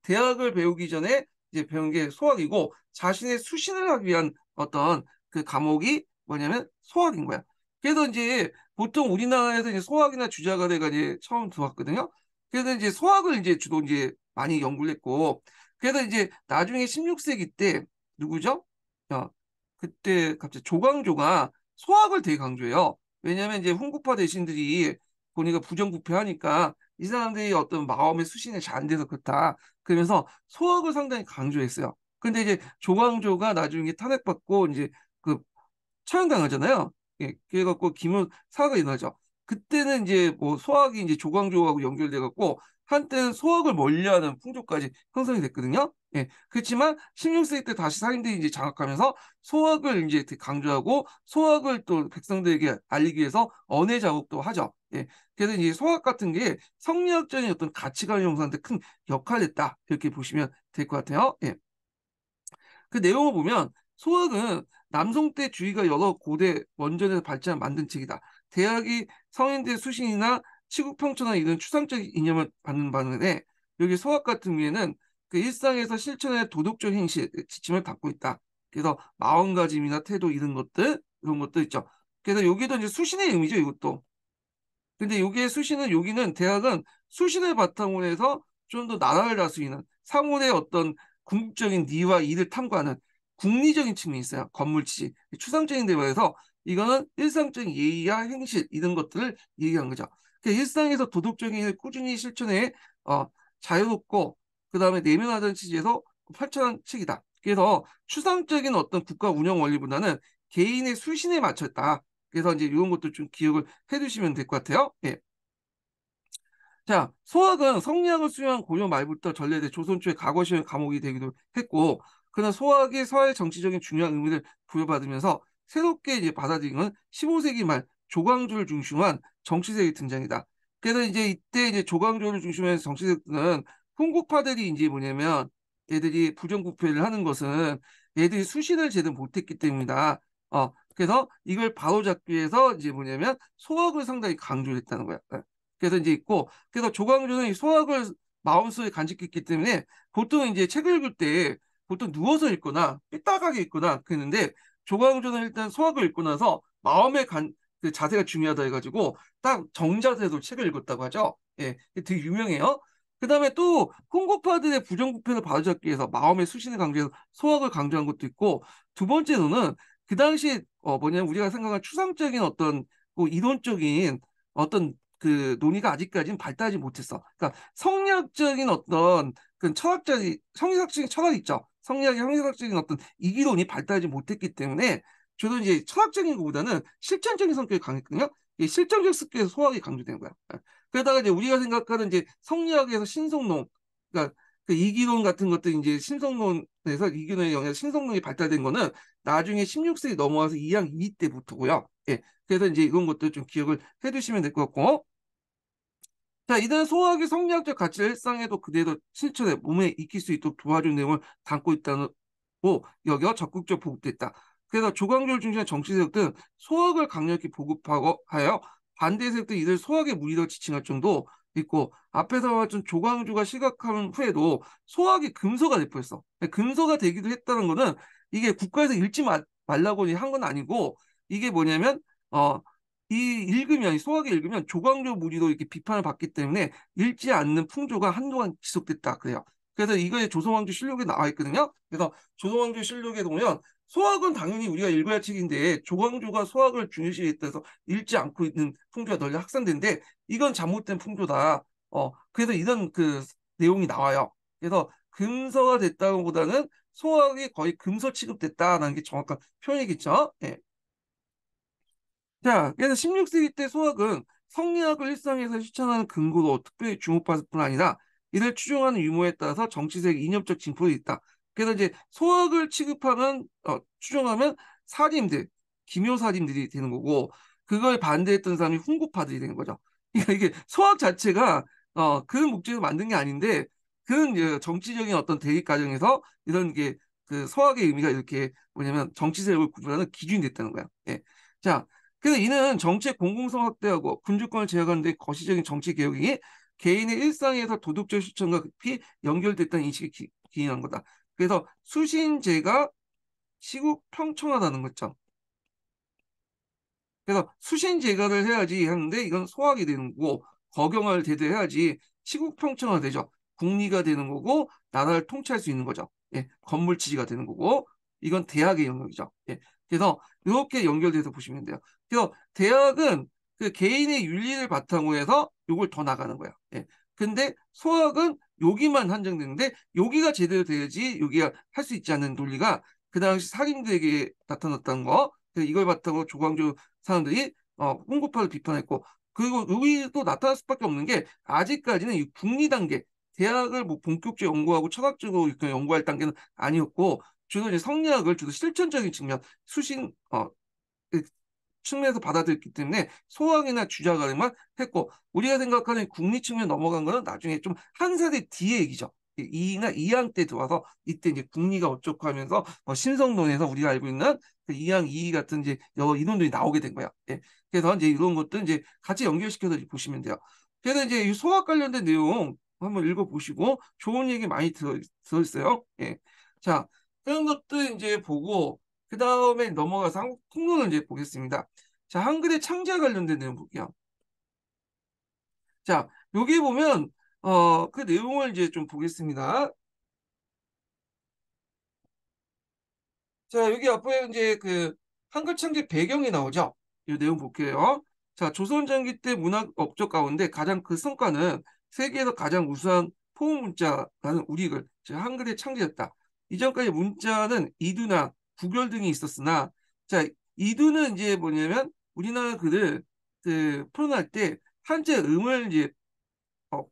대학을 배우기 전에 이제 배운 게 소학이고 자신의 수신을 하기 위한 어떤 그 과목이 뭐냐면 소학인 거야. 그래서 이제 보통 우리나라에서 이제 소학이나 주자가래가 이제 처음 들어왔거든요. 그래서 이제 소학을 이제 주로 이제 많이 연구를 했고, 그래서 이제 나중에 16세기 때 누구죠? 야, 그때 갑자기 조광조가 소학을 되게 강조해요. 왜냐하면 이제 훈구파 대신들이 보니까 부정부패하니까 이 사람들이 어떤 마음의 수신이 잘 안 돼서 그렇다. 그러면서 소학을 상당히 강조했어요. 근데 이제 조광조가 나중에 탄핵받고 이제 그 처형당하잖아요. 예, 그래갖고 김은 사가 일어나죠. 그때는 이제 뭐 소학이 이제 조광조하고 연결돼갖고 한때는 소학을 멀리하는 풍조까지 형성이 됐거든요. 예, 그렇지만 16세기 때 다시 사람들이 이제 장악하면서 소학을 이제 되게 강조하고 소학을 또 백성들에게 알리기 위해서 언해 자극도 하죠. 예, 그래서 이제 소학 같은 게 성리학적인 어떤 가치관 형성한테 큰 역할을 했다. 이렇게 보시면 될 것 같아요. 예. 그 내용을 보면 소학은 남성때주의가 여러 고대 원전에서 발전 만든 책이다. 대학이 성인대 수신이나 치국평천화 이런 추상적 이념을 받는 반면에 여기 소학 같은 경우에는 그 일상에서 실천의 도덕적 행실 지침을 담고 있다. 그래서 마음가짐이나 태도 이런 것들 있죠. 그래서 여기도 이제 수신의 의미죠, 이것도. 근데 여기에 수신은 여기는 대학은 수신을 바탕으로 해서 좀 더 나라를 다스리는 사물의 어떤 궁극적인 니와 이를 탐구하는 궁리적인 측면이 있어요. 건물지 추상적인 대화에서 이거는 일상적인 예의와 행실 이런 것들을 얘기한 거죠. 그러니까 일상에서 도덕적인 일을 꾸준히 실천해 자유롭고 그다음에 내면하다는 취지에서 발전한 책이다. 그래서 추상적인 어떤 국가 운영 원리보다는 개인의 수신에 맞췄다. 그래서 이제 이런 것도 좀 기억을 해두시면 될 것 같아요. 예. 자, 소학은 성리학을 수용한 고려 말부터 전래돼 조선 초의 과거시의 과목이 되기도 했고, 그러나 소학이 사회 정치적인 중요한 의미를 부여받으면서 새롭게 이제 받아들인 건 15세기 말 조광조를 중심한 정치세력이 등장이다. 그래서 이제 이때 이제 조광조를 중심한 정치세력들은 훈구파들이 이제 뭐냐면 얘들이 부정부패를 하는 것은 얘들이 수신을 제대로 못했기 때문이다. 그래서 이걸 바로잡기 위해서 이제 뭐냐면 소학을 상당히 강조했다는 거야. 그래서 이제 있고, 그래서 조광조는 이 소학을 마음속에 간직했기 때문에 보통 이제 책을 읽을 때 보통 누워서 읽거나 삐딱하게 읽거나 그랬는데 조광조는 일단 소학을 읽고 나서 그 자세가 중요하다 해가지고 딱 정자세로 책을 읽었다고 하죠. 예, 되게 유명해요. 그 다음에 또 홍고파들의 부정부패를 바로잡기 위해서 마음의 수신을 강조해서 소학을 강조한 것도 있고 두 번째로는 그 당시 뭐냐면 우리가 생각한 추상적인 어떤 뭐 이론적인 어떤 그 논의가 아직까지는 발달하지 못했어. 그러니까 성리학적인 어떤 그 성리학적인 철학 있죠. 성리학의 성리학적인 어떤 이기론이 발달하지 못했기 때문에 주로 이제 철학적인 것보다는 실천적인 성격이 강했거든요. 이 실천적 습기에서 소학이 강조된 거야. 그러다가 이제 우리가 생각하는 이제 성리학에서 신성론, 그러니까 그 이기론 같은 것들 이제 신성론에서 이기론에 영향해서 신성론이 발달된 거는 나중에 16세기 넘어와서 2학 2 때부터고요. 예. 그래서 이제 이런 것들 좀 기억을 해두시면 될 것 같고. 자, 이들은 소화학의 성리학적 가치를 일상에도 그대로 실천해 몸에 익힐 수 있도록 도와주는 내용을 담고 있다고 여겨 적극적으로 보급됐다. 그래서 조광조를 중심한 정치 세력들은 소학을 강력히 보급하고 하여 반대 세력들이 이들 소학의 무리로 지칭할 정도 있고 앞에서 말했던 조광조가 시각한 후에도 소학이 금서가 돼버렸어. 금서가 되기도 했다는 거는 이게 국가에서 읽지 말라고 한 건 아니고 이게 뭐냐면 이 소학이 읽으면 조광조 무리도 이렇게 비판을 받기 때문에 읽지 않는 풍조가 한동안 지속됐다 그래요. 그래서 이거에 조선왕조 실록에 나와 있거든요. 그래서 조선왕조 실록에 보면 소학은 당연히 우리가 읽어야 할 책인데 조광조가 소학을 중요시했다 해서 읽지 않고 있는 풍조가 널리 확산되는데 이건 잘못된 풍조다. 그래서 이런 그 내용이 나와요. 그래서 금서가 됐다기보다는 소학이 거의 금서 취급됐다라는 게 정확한 표현이겠죠. 예. 자, 그래서 16세기 때 소학은 성리학을 일상에서 실천하는 근거로 특별히 주목받을 뿐 아니라 이를 추종하는 유무에 따라서 정치적 이념적 진보도 있다. 그래서 이제 소학을 추종하면 사림들, 기묘사림들이 되는 거고 그걸 반대했던 사람이 훈구파들이 되는 거죠. 그러니까 이게 소학 자체가 그 목적으로 만든 게 아닌데 그 정치적인 어떤 대립 과정에서 이런 게 그 소학의 의미가 이렇게 뭐냐면 정치 세력을 구분하는 기준이 됐다는 거야. 예. 자, 그래서 이는 정치의 공공성 확대하고 군주권을 제어하는 데 거시적인 정치 개혁이 개인의 일상에서 도덕적 실천과 깊이 연결됐다는 인식이 기인한 거다. 그래서 수신제가 시국 평천하다는 거죠. 그래서 수신 제거를 해야지 하는데 이건 소학이 되는 거고 거경을 대대해야지 시국 평천화 되죠. 국리가 되는 거고 나라를 통치할 수 있는 거죠. 예, 건물 지지가 되는 거고 이건 대학의 영역이죠. 예, 그래서 이렇게 연결돼서 보시면 돼요. 그래서 대학은 그 개인의 윤리를 바탕으로 해서 요걸 더 나가는 거야. 예. 근데 소학은 여기만 한정되는데 여기가 제대로 돼야지 여기가 할 수 있지 않는 논리가 그 당시 사림들에게 나타났다는 거. 그래서 이걸 바탕으로 조광조 사람들이 홍고파를 비판했고 그리고 여기도 나타날 수밖에 없는 게 아직까지는 이 국리 단계 대학을 뭐 본격적으로 연구하고 철학적으로 이렇게 연구할 단계는 아니었고 주로 이제 성리학을 주로 실천적인 측면 수신 그 측면에서 받아들였기 때문에 소학이나 주자가만 했고 우리가 생각하는 국리 측면 넘어간 거는 나중에 좀 한 세대 뒤의 얘기죠. 이나 이항 때 들어와서 이때 이제 국리가 어쩌고 하면서 신성론에서 우리가 알고 있는 그 이항 이의 같은 이제 여러 이론들이 나오게 된 거야. 예. 그래서 이제 이런 것들 이제 같이 연결시켜서 이제 보시면 돼요. 그래서 이제 이 소학 관련된 내용 한번 읽어보시고 좋은 얘기 많이 들어있어요. 예. 자, 그런 것들 이제 보고 그 다음에 넘어가서 한국 통론을 이제 보겠습니다. 자, 한글의 창자 관련된 내용 볼게요. 자, 여기 보면 그 내용을 이제 좀 보겠습니다. 자, 여기 앞에 이제 그 한글 창제 배경이 나오죠. 이 내용 볼게요. 자, 조선 전기 때 문학 업적 가운데 가장 그 성과는 세계에서 가장 우수한 포옹 문자라는 우리글, 즉 한글의 창제였다. 이전까지 문자는 이두나 구결 등이 있었으나, 자, 이두는 이제 뭐냐면 우리나라 글을 그 표현할 때 한자 음을 이제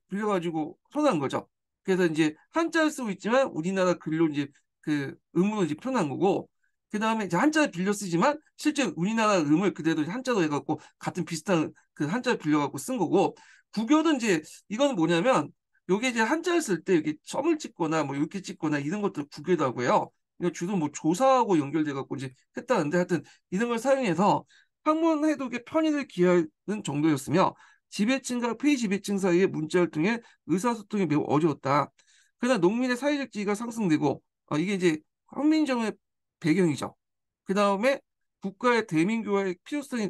빌려가지고 선호한 거죠. 그래서 이제 한자를 쓰고 있지만 우리나라 글로 이제 그 음으로 이제 표현한 거고, 그 다음에 이제 한자를 빌려 쓰지만 실제 우리나라 음을 그대로 한자로 해갖고 같은 비슷한 그 한자를 빌려갖고 쓴 거고, 국어는 이제 이거는 뭐냐면 요게 이제 한자를 쓸 때 이렇게 점을 찍거나 뭐 이렇게 찍거나 이런 것들 국어라고 해요. 이거 주로 뭐 조사하고 연결돼 갖고 이제 했다는데 하여튼 이런 걸 사용해서 학문 해독에 편의를 기하는 정도였으며 지배층과 피지배층 사이의 문자를 통해 의사소통이 매우 어려웠다. 그러나 농민의 사회적 지위가 상승되고 이게 이제 황민정의 배경이죠. 그 다음에 국가의 대민교화의 필요성이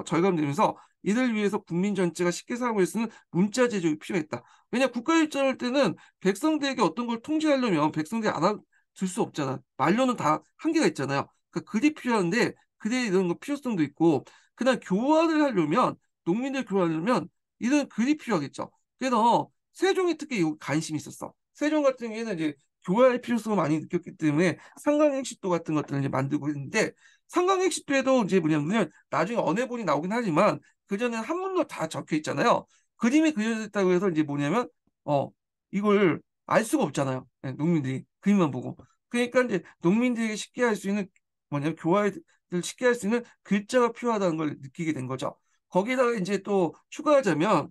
절감되면서 이를 위해서 국민 전체가 쉽게 사용할 수 있는 문자 제조가 필요했다. 왜냐 국가 입장할 때는 백성들에게 어떤 걸 통제하려면 백성들이 알아들 수 없잖아. 말로는 다 한계가 있잖아요. 그러니까 글이 필요한데 글에 이런 거 필요성도 있고 그다음 교화를 하려면 농민들 교화하려면 이런 글이 필요하겠죠. 그래서 세종이 특히 이 관심이 있었어. 세종 같은 경우에는 이제 교화의 필요성을 많이 느꼈기 때문에 상강행시도 같은 것들을 이제 만들고 있는데 상강행시도에도 이제 뭐냐면 나중에 언해본이 나오긴 하지만 그전에는 한문으로 다 적혀 있잖아요. 그림이 그려져 있다고 해서 이제 뭐냐면 어 이걸 알 수가 없잖아요. 예, 농민들이 그림만 보고. 그러니까 이제 농민들에게 쉽게 할 수 있는 뭐냐면 교화를 쉽게 할 수 있는 글자가 필요하다는 걸 느끼게 된 거죠. 거기다가 이제 또 추가하자면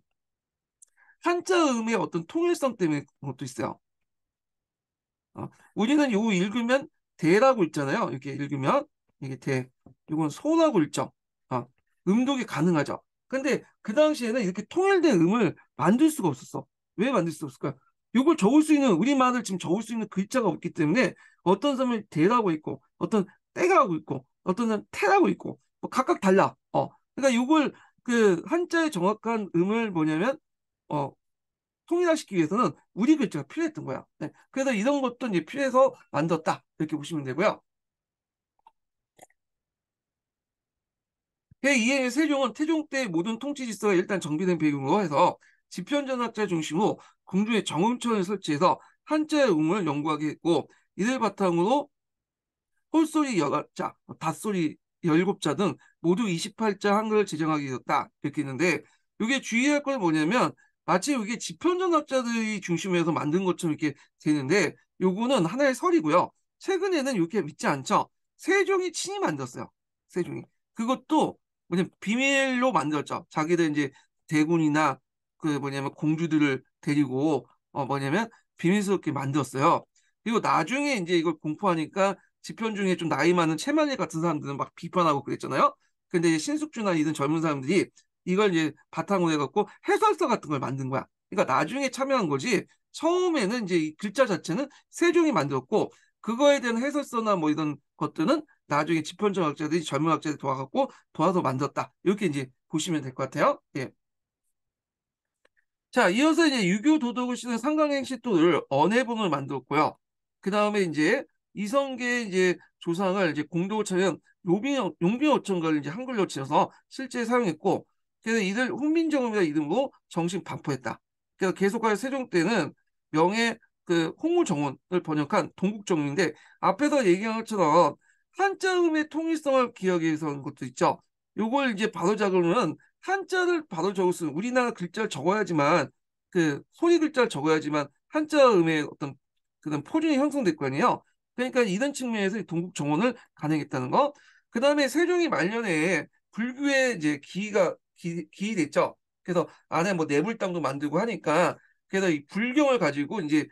한자음의 어떤 통일성 때문에 그런 것도 있어요. 우리는 요거 읽으면 대라고 읽잖아요. 이렇게 읽으면 이게 대. 이건 소라고 읽죠. 어, 음독이 가능하죠. 근데 그 당시에는 이렇게 통일된 음을 만들 수가 없었어. 왜 만들 수 없을까요? 이걸 적을 수 있는 우리말을 지금 적을 수 있는 글자가 없기 때문에 어떤 사람은 대라고 있고 어떤 때라고 있고 어떤 사람은 태라고 있고 뭐 각각 달라. 그러니까 이걸 그 한자의 정확한 음을 뭐냐면 어 통일화시키기 위해서는 우리 글자가 필요했던 거야. 네. 그래서 이런 것도 이제 필요해서 만들었다. 이렇게 보시면 되고요. 이에 세종은 태종 때 모든 통치 질서가 일단 정비된 배경으로 해서 지편전학자 중심으로 궁중에 정음천을 설치해서 한자의 음을 연구하게 했고 이를 바탕으로 홀소리 여자, 닷소리 17자 등 모두 28자 한글을 제정하게 되었다. 이렇게 했는데 이게 주의할 건 뭐냐면 마치 이게 지편전학자들이 중심에서 만든 것처럼 이렇게 되는데 요거는 하나의 설이고요. 최근에는 이렇게 믿지 않죠. 세종이 친히 만들었어요. 세종이. 그것도 뭐냐면 비밀로 만들었죠. 자기들 이제 대군이나 그 뭐냐면 공주들을 데리고 뭐냐면 비밀스럽게 만들었어요. 그리고 나중에 이제 이걸 공포하니까 지편 중에 좀 나이 많은 채만리 같은 사람들은 막 비판하고 그랬잖아요. 근데 이제 신숙주나 이런 젊은 사람들이 이걸 이제 바탕으로 해갖고 해설서 같은 걸 만든 거야. 그러니까 나중에 참여한 거지. 처음에는 이제 이 글자 자체는 세종이 만들었고 그거에 대한 해설서나 뭐 이런 것들은 나중에 지편적 학자들이 젊은 학자들이 도와갖고 도와서 만들었다. 이렇게 이제 보시면 될 것 같아요. 예. 자, 이어서 이제 유교 도덕을 실은 상강행시도를 언해본을 만들었고요. 그 다음에 이제 이성계 이제 조상을 이제 공도 차연 용비어천가를 이제 한글로 지어서 실제 사용했고, 그래서 이들 훈민정음이라는 이름으로 정식 반포했다. 그래서 계속하여 세종 때는 명예 그 홍무정원을 번역한 동국정음인데 앞에서 얘기한 것처럼 한자음의 통일성을 기하기 위해서 한 것도 있죠. 요걸 이제 바로잡으면 한자를 바로 적을 수 우리나라 글자를 적어야지만 그 소리 글자를 적어야지만 한자음의 어떤 그런 표준이 형성될 거 아니에요. 그러니까 이런 측면에서 동국 정원을 가능했다는 거. 그다음에 세종이 말년에 불교의 이제 기이됐죠. 그래서 안에 뭐 내불당도 만들고 하니까 그래서 이 불경을 가지고 이제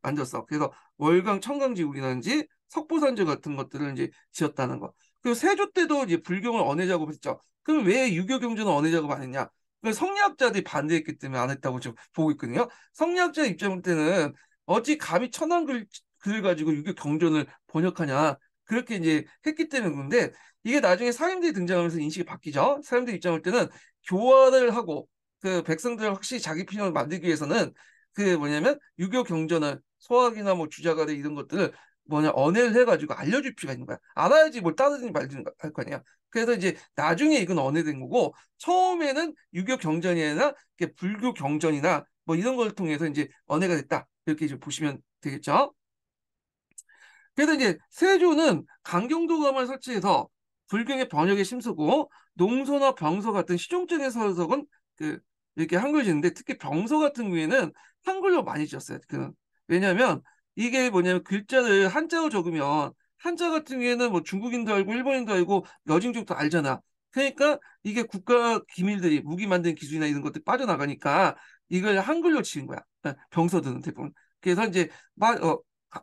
만들었어. 그래서 월강 청강지국이라든지 석보산저 같은 것들을 이제 지었다는 거. 그리고 세조 때도 이제 불경을 언해 작업했죠. 그럼 왜 유교 경전을 언해 작업 안 했냐? 그 성리학자들이 반대했기 때문에 안 했다고 지금 보고 있거든요. 성리학자 입장 때는 어찌 감히 글을 가지고 유교 경전을 번역하냐 그렇게 이제 했기 때문에 그런데 이게 나중에 사림들이 등장하면서 인식이 바뀌죠. 사림들 입장할 때는 교화를 하고 백성들을 확실히 자기 편을 만들기 위해서는 뭐냐면 유교 경전을 소학이나 뭐 주자가들 이런 것들을 언해를 해가지고 알려줄 필요가 있는 거야. 알아야지 뭘 따르든지 말든지 할 거 아니야. 그래서 이제 나중에 이건 언해된 거고 처음에는 유교 경전이나 불교 경전이나 뭐 이런 걸 통해서 이제 언해가 됐다. 이렇게 이제 보시면 되겠죠. 그래서 이제 세조는 강경도감을 설치해서 불경의 번역에 심쓰고 농서나 병서 같은 실용적인 서적은 그 이렇게 한글 짓는데 특히 병서 같은 경우에는 한글로 많이 지었어요. 왜냐하면 이게 뭐냐면 글자를 한자로 적으면 한자 같은 경우에는 뭐 중국인도 알고 일본인도 알고 여진족도 알잖아. 그러니까 이게 국가 기밀들이 무기 만드는 기술이나 이런 것들이 빠져나가니까 이걸 한글로 지은 거야. 병서들은 대부분. 그래서 이제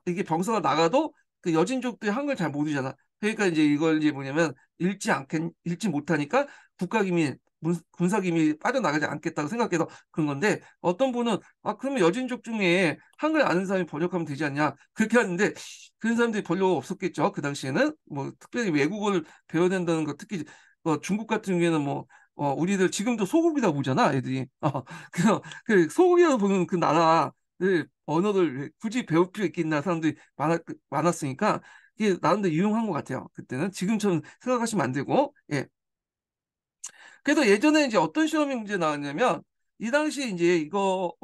이게 병서가 나가도 여진족들이 한글 잘 모르잖아. 그러니까 이제 이걸 이제 뭐냐면 읽지 못하니까 국가기밀, 군사기밀이 빠져나가지 않겠다고 생각해서 그런 건데 어떤 분은 그러면 여진족 중에 한글 아는 사람이 번역하면 되지 않냐 그렇게 하는데 그런 사람들이 별로 없었겠죠. 그 당시에는 뭐 특별히 외국어를 배워야 된다는 거 특히 중국 같은 경우에는 뭐 우리들 지금도 소국이라고 보잖아 애들이 그 소국이라고 보는 그 나라 언어를 굳이 배울 필요 있겠나 사람들이 많았으니까 이게 나름대로 유용한 것 같아요. 그때는 지금처럼 생각하시면 안 되고 예. 그래서 예전에 이제 어떤 시험이 문제 나왔냐면 이 당시 이제 이거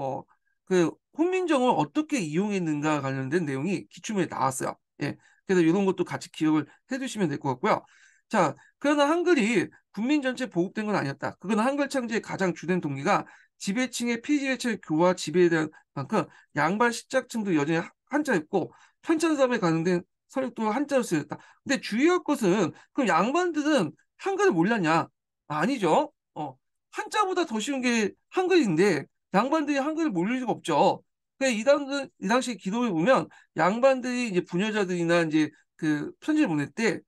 훈민정음을 어떻게 이용했는가 관련된 내용이 기출문에 나왔어요. 예. 그래서 이런 것도 같이 기억을 해두시면 될 것 같고요. 자, 그러나 한글이 국민 전체에 보급된 건 아니었다. 그건 한글 창제의 가장 주된 동기가 지배층의 피지배층의 교화 지배에 대한 만큼 양반 식자층도 여전히 한자였고 편찬삼에 관련된 서력도 한자로 쓰였다. 근데 주의할 것은 그럼 양반들은 한글을 몰랐냐? 아니죠. 한자보다 더 쉬운 게 한글인데 양반들이 한글을 모를 리가 없죠. 이 당시 기록을 보면 양반들이 이제 부녀자들이나 이제 편지를 보낼 때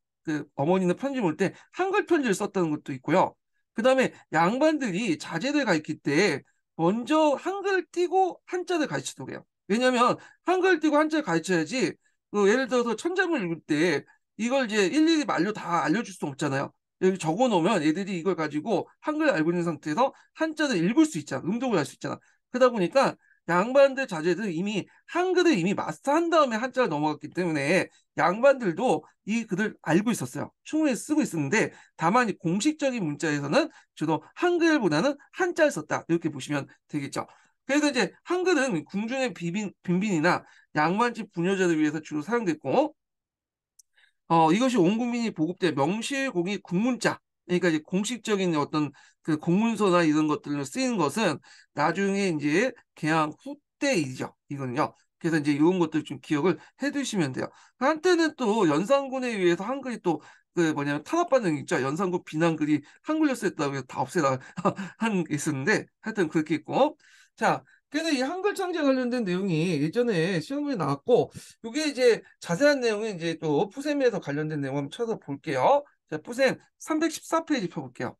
어머니는 편지 보낼 때 한글 편지를 썼다는 것도 있고요. 그다음에 양반들이 자제를 가르칠 때 먼저 한글을 띄고 한자를 가르치도록 해요. 왜냐하면 한글을 띄고 한자를 가르쳐야지 예를 들어서 천자문을 읽을 때 이걸 이제 일일이 말로 다 알려줄 수 없잖아요. 여기 적어 놓으면 애들이 이걸 가지고 한글 알고 있는 상태에서 한자를 읽을 수 있잖아. 음독을 할 수 있잖아. 그러다 보니까 양반들 자제들 이미 한글을 이미 마스터한 다음에 한자를 넘어갔기 때문에 양반들도 이 글을 알고 있었어요. 충분히 쓰고 있었는데 다만 이 공식적인 문자에서는 주로 한글보다는 한자를 썼다. 이렇게 보시면 되겠죠. 그래서 이제 한글은 궁중의 빈빈이나 양반집 부녀자를 위해서 주로 사용됐고 이것이 온 국민이 보급돼 명실공히 국문자, 그러니까 이제 공식적인 어떤 공문서나 이런 것들로 쓰이는 것은 나중에 이제 개항 후때 일이죠. 이거는요. 그래서 이제 이런 것들 좀 기억을 해두시면 돼요. 한때는 또 연산군에 의해서 한글이 또 뭐냐면 탄압받는 게 있죠. 연산군 비난글이 한글로 쓰였다고 해서 다 없애라 한 게 있었는데 하여튼 그렇게 있고 자. 그래서 이 한글 창제 관련된 내용이 예전에 시험에 나왔고 이게 이제 자세한 내용은 이제 또 푸셈에서 관련된 내용 한번 찾아볼게요. 자, 푸셈 314페이지 펴볼게요.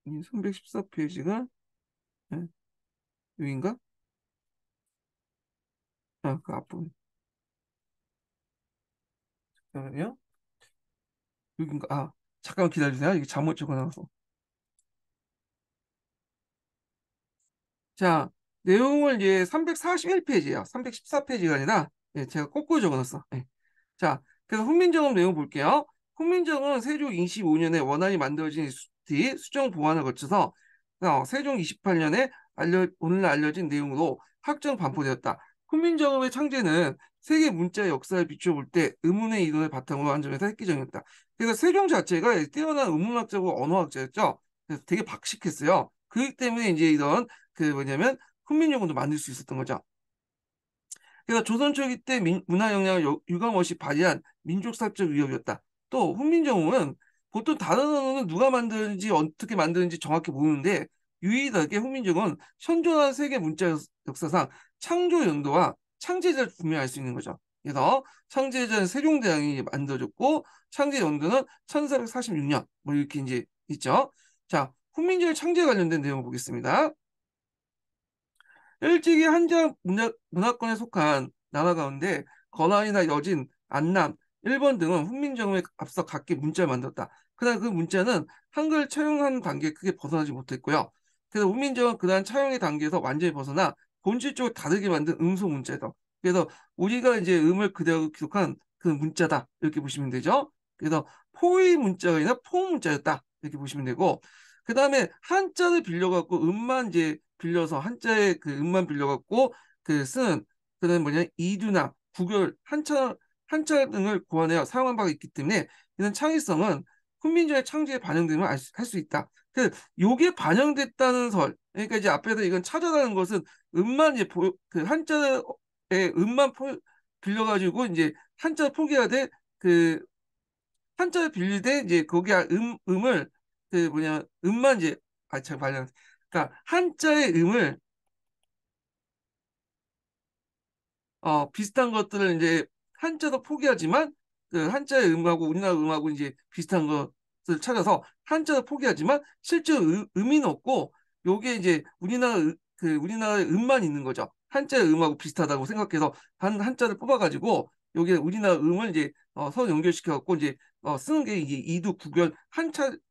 314페이지가 여기인가? 그 앞부분. 잠깐만요. 여기인가? 잠깐만 기다려주세요. 이게 잘못 적어놔서. 자, 내용을 이제 341페이지예요. 314페이지가 아니라 제가 거꾸로 적어놨어. 자, 그래서 훈민정음 내용 볼게요. 훈민정음은 세종 25년에 원안이 만들어진 뒤 수정 보완을 거쳐서 세종 28년에 오늘날 알려진 내용으로 확정 반포되었다. 훈민정음의 창제는 세계 문자 역사를 비춰볼 때 의문의 이론을 바탕으로 한 점에서 획기적이었다. 그래서 세종 자체가 뛰어난 의문학자고 언어학자였죠. 그래서 되게 박식했어요. 그렇기 때문에 이제 이런 뭐냐면 훈민정음도 만들 수 있었던 거죠. 그러니까 조선 초기 때 문화 역량을 유감없이 발휘한 민족사적 위협이었다. 또 훈민정음은 보통 다른 언어는 누가 만드는지 어떻게 만드는지 정확히 모르는데 유일하게 훈민정음은 현존한 세계 문자 역사상 창조 연도와 창제자를 분명히 알 수 있는 거죠. 그래서 창제자는 세종대왕이 만들어졌고 창제 연도는 1446년 뭐 이렇게 이제 있죠. 자, 훈민정음 창제에 관련된 내용을 보겠습니다. 일찍이 한자 문화권에 속한 나라 가운데 건안이나 여진, 안남, 일본 등은 훈민정음에 앞서 각기 문자를 만들었다. 그러나 그 문자는 한글 차용하는 단계에 크게 벗어나지 못했고요. 그래서 훈민정음은 그다음 차용의 단계에서 완전히 벗어나 본질적으로 다르게 만든 음소 문자다. 그래서 우리가 이제 음을 그대로 기록한 그 문자다. 이렇게 보시면 되죠. 그래서 포의 문자가 아니라 포 문자였다. 이렇게 보시면 되고 그 다음에 한자를 빌려갖고 음만 이제 빌려서 한자의 그 음만 빌려갖고 그 쓴 그는 뭐냐 이두나 구별 한자 등을 고안하여 사용한 바가 있기 때문에 이런 창의성은 훈민정의 창제에 반영되면 할 수 있다. 그 요게 반영됐다는 설. 그러니까 이제 앞에서 이건 찾아라는 것은 음만 이제 그 한자의 음만 빌려가지고 이제 한자 포기하되 그 한자를 빌릴 때 이제 거기에 음을 그 뭐냐 음만 이제 참 발견 그러니까 한자의 음을 비슷한 것들을 이제 한자도 포기하지만 그 한자의 음하고 우리나라 음하고 이제 비슷한 것을 찾아서 한자도 포기하지만 실제 의미는 없고 요게 이제 그 우리나라의 음만 있는 거죠. 한자의 음하고 비슷하다고 생각해서 한자를 뽑아가지고 요게 우리나라 음을 이제 서로 연결시켜 갖고 이제 쓰는 게 이게 이두 구별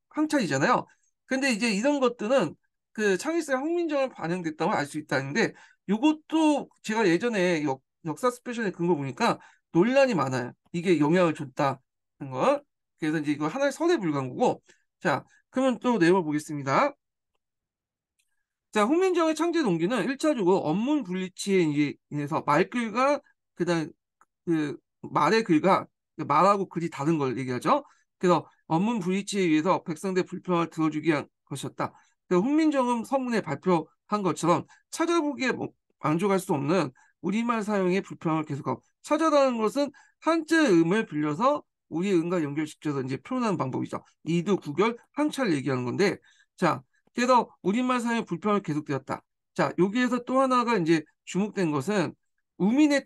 한자이잖아요. 근데 이제 이런 것들은 그 창의성 학민정음 반영됐다고 알 수 있다는데 요것도 제가 예전에 역사 스페셜에 근거 보니까 논란이 많아요. 이게 영향을 줬다는 걸. 그래서 이제 이거 하나의 설에 불과한 거고. 자, 그러면 또 내용을 보겠습니다. 자, 훈민정음의 창제 동기는 1차적으로 언문 분리치에 이제 인해서 말글과 그다음 그 말의 글과 그 말하고 글이 다른 걸 얘기하죠. 그래서 언문 불이치에 의해서 백성들 불평을 들어주기 위한 것이었다. 그 훈민정음 서문에 발표한 것처럼 찾아보기에 만족할 수 없는 우리말 사용의 불평을 계속하고 찾아라는 것은 한자 음을 빌려서 우리 음과 연결시켜서 이제 표현하는 방법이죠. 이두 구결 한자를 얘기하는 건데 자 그래서 우리말 사용의 불평을 계속되었다. 자 여기에서 또 하나가 이제 주목된 것은 우민의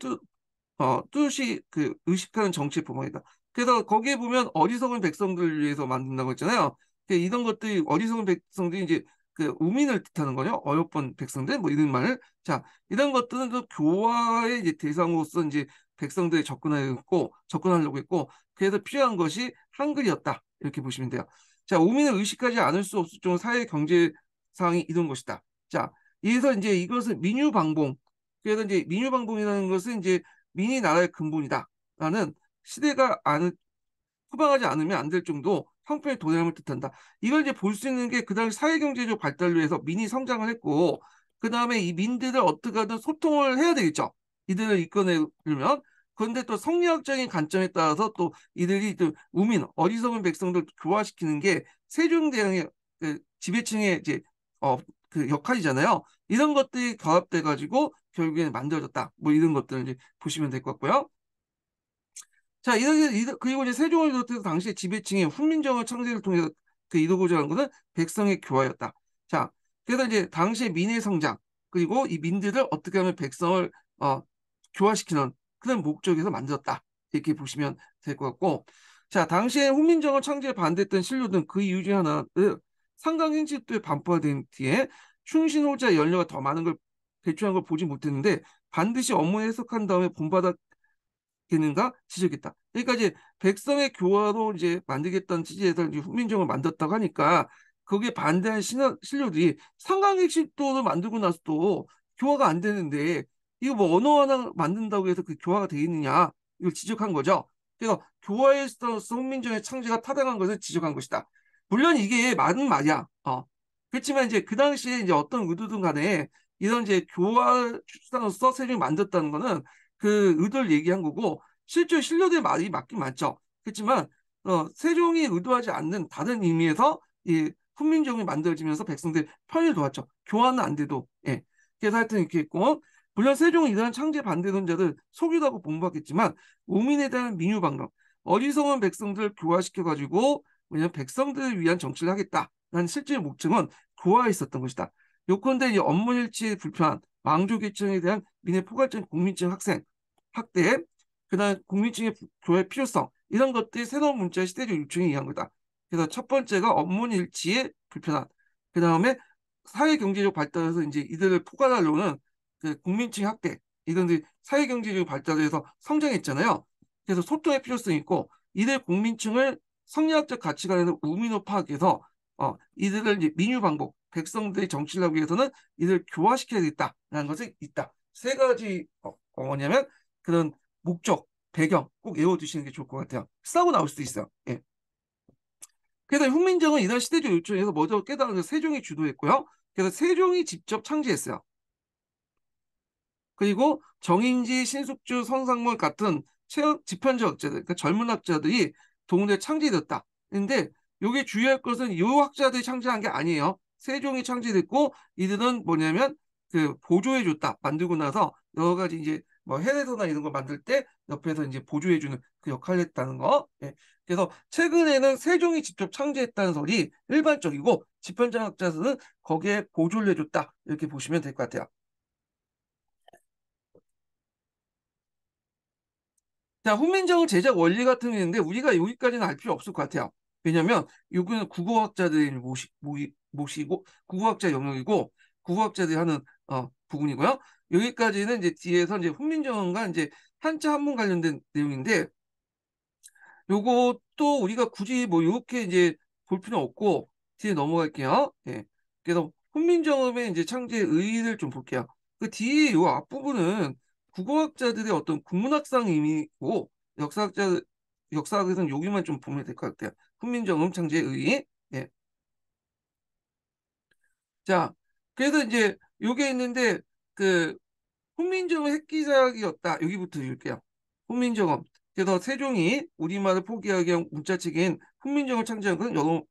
뜻이 그 의식하는 정치 법안이다. 그래서 거기에 보면 어리석은 백성들을 위해서 만든다고 했잖아요. 이런 것들이 어리석은 백성들이 이제 그 우민을 뜻하는 거죠. 어여쁜 백성들 뭐 이런 말. 자, 이런 것들은 그 교화의 이제 대상으로서 이제 백성들이 접근하려고 했고 그래서 필요한 것이 한글이었다. 이렇게 보시면 돼요. 자, 우민을 의식하지 않을 수 없을 정도 사회 경제 상황이 이런 것이다. 자, 여기서 이제 이것은 민유방봉. 그래서 이제 민유방봉이라는 것은 이제 민이 나라의 근본이다라는 시대가 후방하지 않으면 안 될 정도 형편의 도량을 뜻한다. 이걸 이제 볼 수 있는 게 그 당시 사회경제적 발달로 해서 민이 성장을 했고 그 다음에 이 민들을 어떻게 하든 소통을 해야 되겠죠. 이들을 이끌어내려면 그런데 또 성리학적인 관점에 따라서 또 이들이 또 우민 어리석은 백성들 교화시키는 게 세종대왕의 그 지배층의 이제 그 역할이잖아요. 이런 것들이 결합돼 가지고 결국에는 만들어졌다. 뭐 이런 것들을 이제 보시면 될 것 같고요. 자, 그리고 이제 세종을 비롯해서 당시 지배층의 훈민정음 창제를 통해서 그 이루고자 하는 것은 백성의 교화였다. 자, 그래서 이제 당시의 민의 성장, 그리고 이 민들을 어떻게 하면 백성을 교화시키는 그런 목적에서 만들었다. 이렇게 보시면 될 것 같고, 자, 당시에 훈민정음 창제에 반대했던 신료는 그 이유 중에 하나는 상강행실도에 반포화된 뒤에 충신호자 연료가 더 많은 걸 배출한 걸 보지 못했는데 반드시 업무 해석한 다음에 본받아 겠는가 지적했다. 그러니까 이제 백성의 교화로 이제 만들겠다는 취지에서 이제 훈민정음을 만들었다고 하니까 거기에 반대한 신료들이 상강객식도를 만들고 나서도 교화가 안 되는데 이거 뭐 언어 하나 만든다고 해서 그 교화가 되겠느냐 이걸 지적한 거죠. 그래서 교화에 있어서 훈민정음의 창제가 타당한 것을 지적한 것이다. 물론 이게 맞는 말이야. 그렇지만 이제 그 당시에 이제 어떤 의도든 간에 이런 이제 교화 수단으로서 세종이 만들었다는 거는 그 의도를 얘기한 거고 실제 신료들의 말이 맞긴 맞죠. 그렇지만 세종이 의도하지 않는 다른 의미에서 이 훈민정음이 만들어지면서 백성들 편의를 도왔죠. 교화는 안 돼도 예. 그래서 하여튼 이렇게 했고 물론 세종은 이러한 창제 반대론자들 속이라고 봉박했지만 우민에 대한 민유방론 어리석은 백성들을 교화시켜가지고 왜냐면 백성들을 위한 정치를 하겠다라는 실제 목적은 교화에 있었던 것이다. 요컨대 이 업무일치의 불편, 왕조 계층에 대한 민의 포괄적인 국민증 학대, 그다음 국민증의 교화의 필요성 이런 것들이 새로운 문자의 시대적 요청에 의한 거다. 그래서 첫 번째가 업무일치의 불편함, 그 다음에 사회 경제적 발달에서 이제 이들을 포괄하려는 그 국민층 학대 이런 사회 경제적 발달에서 성장했잖아요. 그래서 소통의 필요성이 있고 이들 국민층을 성리학적 가치관에서 우민호 파악해서 이들을 이제 민유 방법 백성들의 정치를 하기 위해서는 이들을 교화시켜야겠다라는 것이 있다. 세 가지 뭐냐면 그런 목적, 배경 꼭 외워두시는 게 좋을 것 같아요. 싸고 나올 수도 있어요. 예. 그래서 훈민정은 이런 시대적 요청에서 먼저 깨달은 게 세종이 주도했고요. 그래서 세종이 직접 창제했어요. 그리고 정인지, 신숙주, 성상물 같은 지편적 학자들, 그러니까 젊은 학자들이 동대 창제됐다. 근데 여기 주의할 것은 이 학자들이 창제한 게 아니에요. 세종이 창제됐고 이들은 뭐냐면 그 보조해줬다. 만들고 나서 여러 가지 이제 뭐 해외서나 이런 거 만들 때 옆에서 이제 보조해주는 그 역할을 했다는 거. 예. 그래서 최근에는 세종이 직접 창제했다는 설이 일반적이고 지편적 학자들은 거기에 보조를 해줬다. 이렇게 보시면 될 것 같아요. 자, 훈민정음 제작 원리 같은 게 있는데 우리가 여기까지는 알 필요 없을 것 같아요. 왜냐하면 여기는 국어학자들이 모시고 국어학자 영역이고 국어학자들이 하는 부분이고요. 여기까지는 이제 뒤에서 이제 훈민정음과 이제 한자 한문 관련된 내용인데 요것도 우리가 굳이 뭐 이렇게 이제 볼 필요는 없고 뒤에 넘어갈게요. 예. 그래서 훈민정음의 이제 창제의 의의를 좀 볼게요. 그 뒤에 요 앞부분은 국어학자들의 어떤 국문학상 의미고 역사학에서는 여기만 좀 보면 될 것 같아요. 훈민정음 창제의 의의. 예. 자, 그래서 이제 요게 있는데 그 훈민정음 핵기사기였다. 여기부터 읽을게요. 훈민정음. 그래서 세종이 우리말을 포기하기 위한 문자책인 훈민정음을 창제한 것은 여러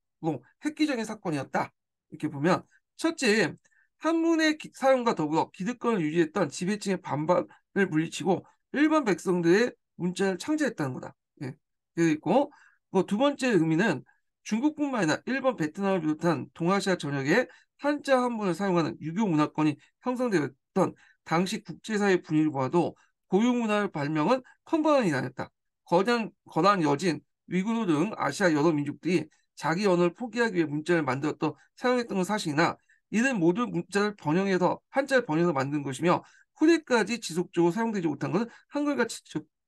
획기적인 사건이었다. 이렇게 보면 첫째, 한문의 사용과 더불어 기득권을 유지했던 지배층의 반발을 물리치고 일반 백성들의 문자를 창제했다는 거다. 예. 그리고 뭐두 번째 의미는 중국뿐만 아니라 일본, 베트남을 비롯한 동아시아 전역에 한자 한문을 사용하는 유교 문화권이 형성되었던 당시 국제사회 분위기를 보아도 고유문화의 발명은 컨번이 나눴다. 거대한 여진, 위구르 등 아시아 여러 민족들이 자기 언어를 포기하기 위해 문자를 만들었던 사용했던 건 사실이나 이들 모두 문자를 번영해서 한자를 번영해서 만든 것이며 후대까지 지속적으로 사용되지 못한 것은 한글과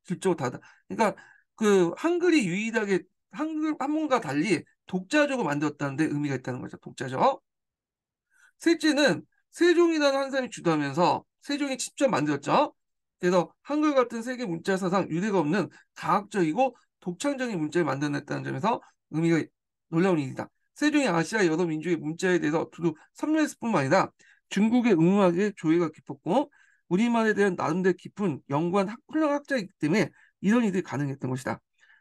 질적으로 다르다. 그러니까 그 한글이 유일하게 한문과 달리 독자적으로 만들었다는 데 의미가 있다는 거죠. 독자적. 셋째는 세종이라는 한 사람이 주도하면서 세종이 직접 만들었죠. 그래서 한글 같은 세계 문자 사상 유례가 없는 다학적이고 독창적인 문자를 만들어냈다는 점에서 의미가 놀라운 일이다. 세종이 아시아 여러 민족의 문자에 대해서 두루 섭렵했을 뿐만 아니라 중국의 응용학의 조예가 깊었고 우리말에 대한 나름대로 깊은 연구한 훌륭한 학자이기 때문에 이런 일이 가능했던 것이다.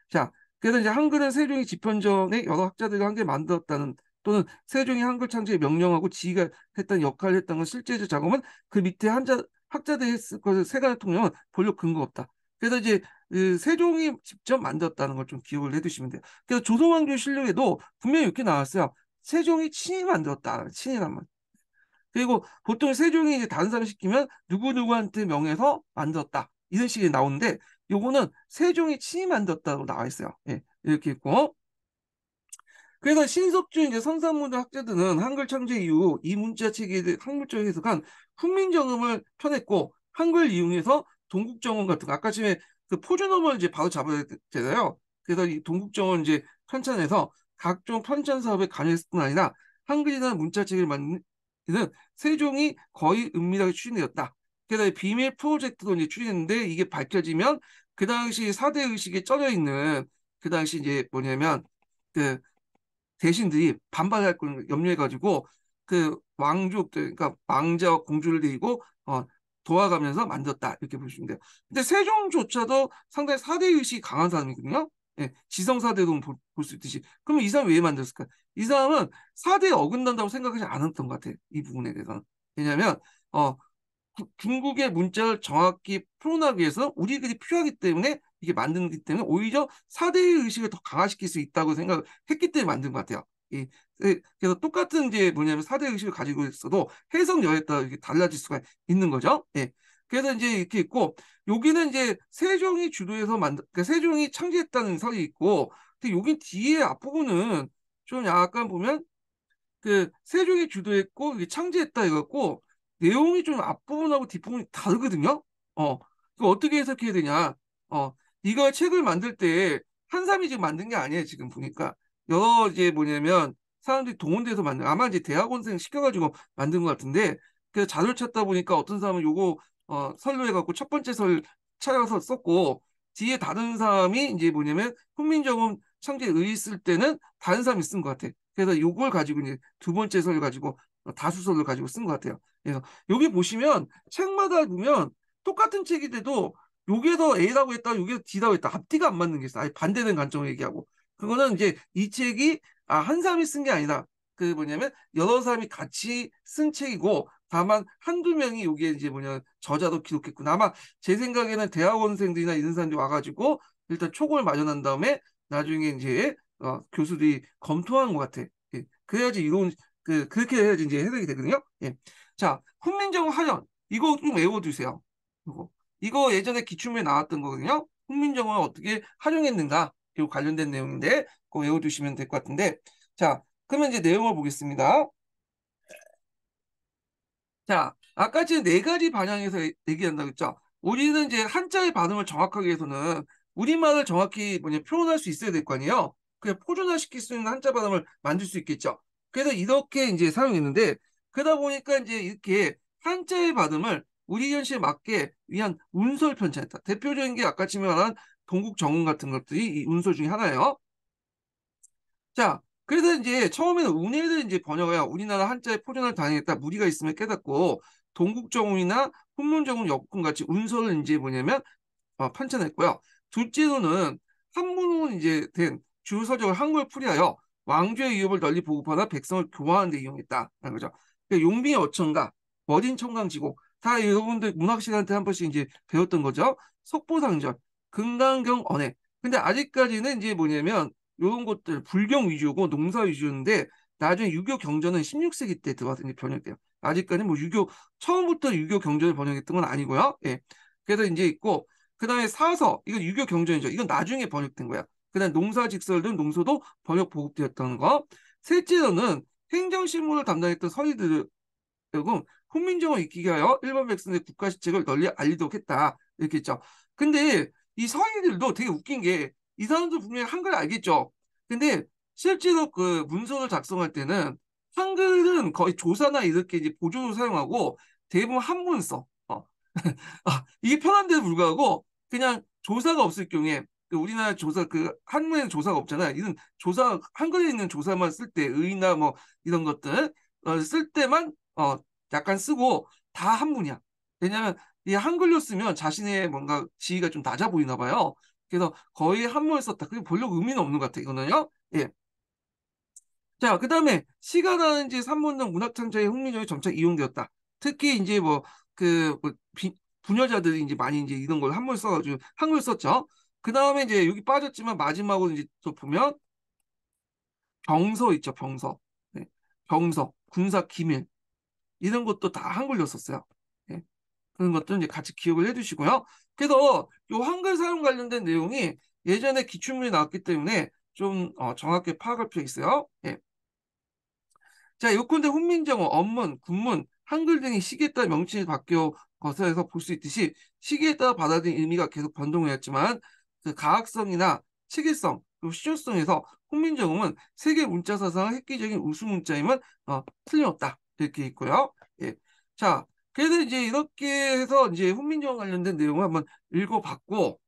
자, 그래서 이제 한글은 세종이 집현전에 여러 학자들과 함께 만들었다는 또는 세종이 한글 창제에 명령하고 지휘가 했던 역할을 했던 건 실제적 작업은 그 밑에 학자들이 했을 것을 세간의 통념은 별로 근거 없다. 그래서 이제 그 세종이 직접 만들었다는 걸 좀 기억을 해두시면 돼요. 그래서 조선왕조 실록에도 분명히 이렇게 나왔어요. 세종이 친히 만들었다. 친히란 말. 그리고 보통 세종이 이제 다른 사람 시키면 누구누구한테 명해서 만들었다. 이런 식이 나오는데 요거는 세종이 친히 만들었다고 나와 있어요. 예, 이렇게 있고. 그래서 신석주 이제 성산문화 학자들은 한글 창제 이후 이 문자 체계에 대해 학문적 해석한 훈민정음을 펴냈고 한글 이용해서 동국정원 같은 거 아까 전에 그 표준어만 이제 바로 잡아야 되잖아요. 그래서 이 동국정원 이제 편찬해서 각종 편찬 사업에 관여했을 뿐 아니라 한글이라는 문자 체계를 만드는 세종이 거의 은밀하게 추진되었다. 그래서 비밀 프로젝트도 이제 추진했는데 이게 밝혀지면 그 당시 사대 의식에 쩔어 있는 그 당시 이제 뭐냐면 그 대신들이 반발할 걸 염려해가지고 그 왕족들, 그러니까 왕자와 공주를 데리고 도와가면서 만들었다 이렇게 보시면 돼요. 근데 세종조차도 상당히 사대 의식이 강한 사람이거든요. 예, 지성사대도 볼 수 있듯이. 그러면 이 사람 왜 만들었을까? 이 사람은 사대에 어긋난다고 생각하지 않았던 것 같아요. 이 부분에 대해서는. 왜냐하면 중국의 문자를 정확히 풀어나가기 위해서 우리들이 필요하기 때문에 이게 만든기 때문에 오히려 사대의 의식을 더 강화시킬 수 있다고 생각했기 때문에 만든 것 같아요. 그래서 똑같은 이제 뭐냐면 사대 의식을 가지고 있어도 해석력에 따라 이게 달라질 수가 있는 거죠. 예. 그래서 이제 이렇게 있고 여기는 이제 세종이 주도해서 그러니까 세종이 창제했다는 설이 있고, 근데 여기 뒤에 앞부분은 좀 약간 보면 그 세종이 주도했고 이게 창제했다 이거고 내용이 좀 앞부분하고 뒷부분이 다르거든요. 그 어떻게 해석해야 되냐? 이거 책을 만들 때 한삼이 지금 만든 게 아니에요. 지금 보니까 여러 이제 뭐냐면 사람들이 동원돼서 만든, 아마 이제 대학원생 시켜가지고 만든 것 같은데, 그래서 자료를 찾다 보니까 어떤 사람은 요거 설로 해갖고 첫 번째 설 찾아서 썼고, 뒤에 다른 사람이 이제 뭐냐면 훈민정음 창제에 의했을 때는 다른 사람이 쓴 것 같아. 그래서 요걸 가지고 이제 두 번째 설을 가지고 다수설을 가지고 쓴 것 같아요. 그래서 여기 보시면 책마다 보면 똑같은 책이 돼도 여기에서 A라고 했다, 여기에서 D라고 했다, 앞뒤가 안 맞는 게 있어. 아예 반대된 관점을 얘기하고. 그거는 이제 이 책이 한 사람이 쓴 게 아니라 그 뭐냐면 여러 사람이 같이 쓴 책이고, 다만 한두 명이 여기에 이제 뭐냐 저자도 기록했구나. 아마 제 생각에는 대학원생들이나 이런 사람들이 와가지고 일단 촉을 마련한 다음에 나중에 이제 교수들이 검토한 것 같아. 예. 그래야지 이론 그렇게 해야지 이제 해석이 되거든요. 예. 자, 훈민정음 하련 이거 좀 외워두세요. 이거 예전에 기출문에 나왔던 거거든요. 훈민정음을 어떻게 활용했는가 이 관련된 내용인데 그거 외워두시면 될 것 같은데, 자, 그러면 이제 내용을 보겠습니다. 자, 아까 지금 네 가지 반향에서 얘기한다고 했죠. 우리는 이제 한자의 발음을 정확하게 해서는 우리말을 정확히 표현할 수 있어야 될 거 아니에요. 그냥 표준화시킬 수 있는 한자 발음을 만들 수 있겠죠. 그래서 이렇게 이제 사용했는데, 그러다 보니까 이제 이렇게 한자의 발음을 우리 현실에 맞게 위한 운설 편찬했다. 대표적인 게 아까 말한 동국정음 같은 것들이 이 운설 중에 하나예요. 자, 그래서 이제 처음에는 운해를 이제 번역해야 우리나라 한자의 표준을 당했다 무리가 있음을 깨닫고 동국정음이나 훈문정음 역군 같이 운서를 이제 뭐냐면 편찬했고요. 둘째로는 한문으로 이제 된 주요 서적을 한국에 풀이하여 왕조의 위협을 널리 보급하나 백성을 교화하는 데 이용했다는 거죠. 그러니까 용비의 어천가, 머진 청강지곡 다 여러분들 문학 시간 때 한 번씩 이제 배웠던 거죠. 속보상전, 금강경 언해. 근데 아직까지는 이제 뭐냐면 이런 것들 불경 위주고 농사 위주인데 나중에 유교 경전은 16세기 때 들어와서 이제 번역돼요. 아직까지는 뭐 유교 처음부터 유교 경전을 번역했던 건 아니고요. 예. 그래서 이제 있고 그다음에 사서 이건 유교 경전이죠. 이건 나중에 번역된 거야. 그다음 농사직설든 농소도 번역 보급되었던 거. 셋째로는 행정실무를 담당했던 서리들은 훈민정음을 익히게 하여 일반 백성의 국가시책을 널리 알리도록 했다. 이렇게 했죠. 근데 이 서리들도 되게 웃긴 게 이 사람들 분명히 한글 알겠죠. 근데 실제로 그 문서를 작성할 때는 한글은 거의 조사나 이렇게 이제 보조로 사용하고 대부분 한문 써. 이게 편한데도 불구하고 그냥 조사가 없을 경우에 그 우리나라 조사 그 한문에는 조사가 없잖아요. 이런 조사 한글에 있는 조사만 쓸 때 의나 뭐 이런 것들 쓸 때만 약간 쓰고 다 한문이야. 왜냐하면 이 한글로 쓰면 자신의 뭔가 지위가 좀 낮아 보이나 봐요. 그래서 거의 한문을 썼다. 그게 별로 의미는 없는 것 같아 이거는요. 예. 자, 그다음에 시가라든지 산문등 문학창자의 흥미력이 점차 이용되었다. 특히 이제 부녀자들이 이제 많이 이제 이런 걸 한글 써가지고 한글 썼죠. 그다음에 이제 여기 빠졌지만 마지막으로 이제 또 보면 병서 있죠, 병서. 네. 병서, 군사 기밀 이런 것도 다 한글로 썼어요. 네. 그런 것도 이제 같이 기억을 해두시고요. 그래서 이 한글 사용 관련된 내용이 예전에 기출문이 나왔기 때문에 좀 정확하게 파악할 필요 있어요. 예. 자, 요컨대 훈민정음, 언문, 군문, 한글 등이 시기에 따라 명칭이 바뀌어 거서에서 볼 수 있듯이 시기에 따라 받아들인 의미가 계속 변동하였지만 그 가학성이나 체계성, 그리고 실효성에서 훈민정음은 세계 문자 사상의 획기적인 우수 문자임은 틀림없다. 이렇게 있고요. 예. 자, 그래서 이제 이렇게 해서 이제 훈민정음 관련된 내용을 한번 읽어봤고,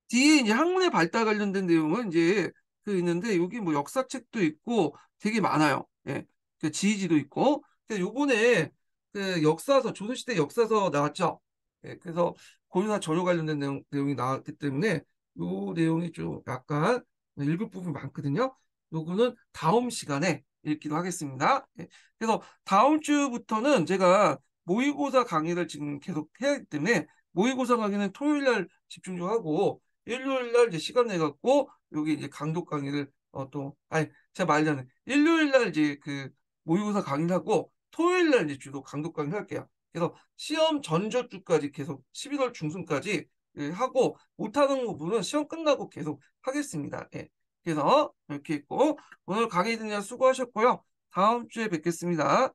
뒤에 이제 학문의 발달 관련된 내용은 이제 그 있는데 여기 뭐 역사책도 있고 되게 많아요. 예. 그 지휘지도 있고. 근데 요번에 그 역사서 조선시대 역사서 나왔죠. 예. 그래서 고려사 전후 관련된 내용이 나왔기 때문에 요 내용이 좀 약간 읽을 부분이 많거든요. 요거는 다음 시간에 읽기로 하겠습니다. 예. 그래서 다음 주부터는 제가 모의고사 강의를 지금 계속 해야 하기 때문에 모의고사 강의는 토요일 날 집중 좀 하고 일요일 날 이제 시간 내 갖고 여기 이제 강독 강의를 또 아니 제가 말하자면 일요일 날 이제 그 모의고사 강의를 하고 토요일 날 이제 주로 강독 강의를 할게요. 그래서 시험 전저주까지 계속 11월 중순까지 예, 하고 못하는 부분은 시험 끝나고 계속 하겠습니다. 예. 그래서 이렇게 있고 오늘 강의 듣느라 수고하셨고요. 다음 주에 뵙겠습니다.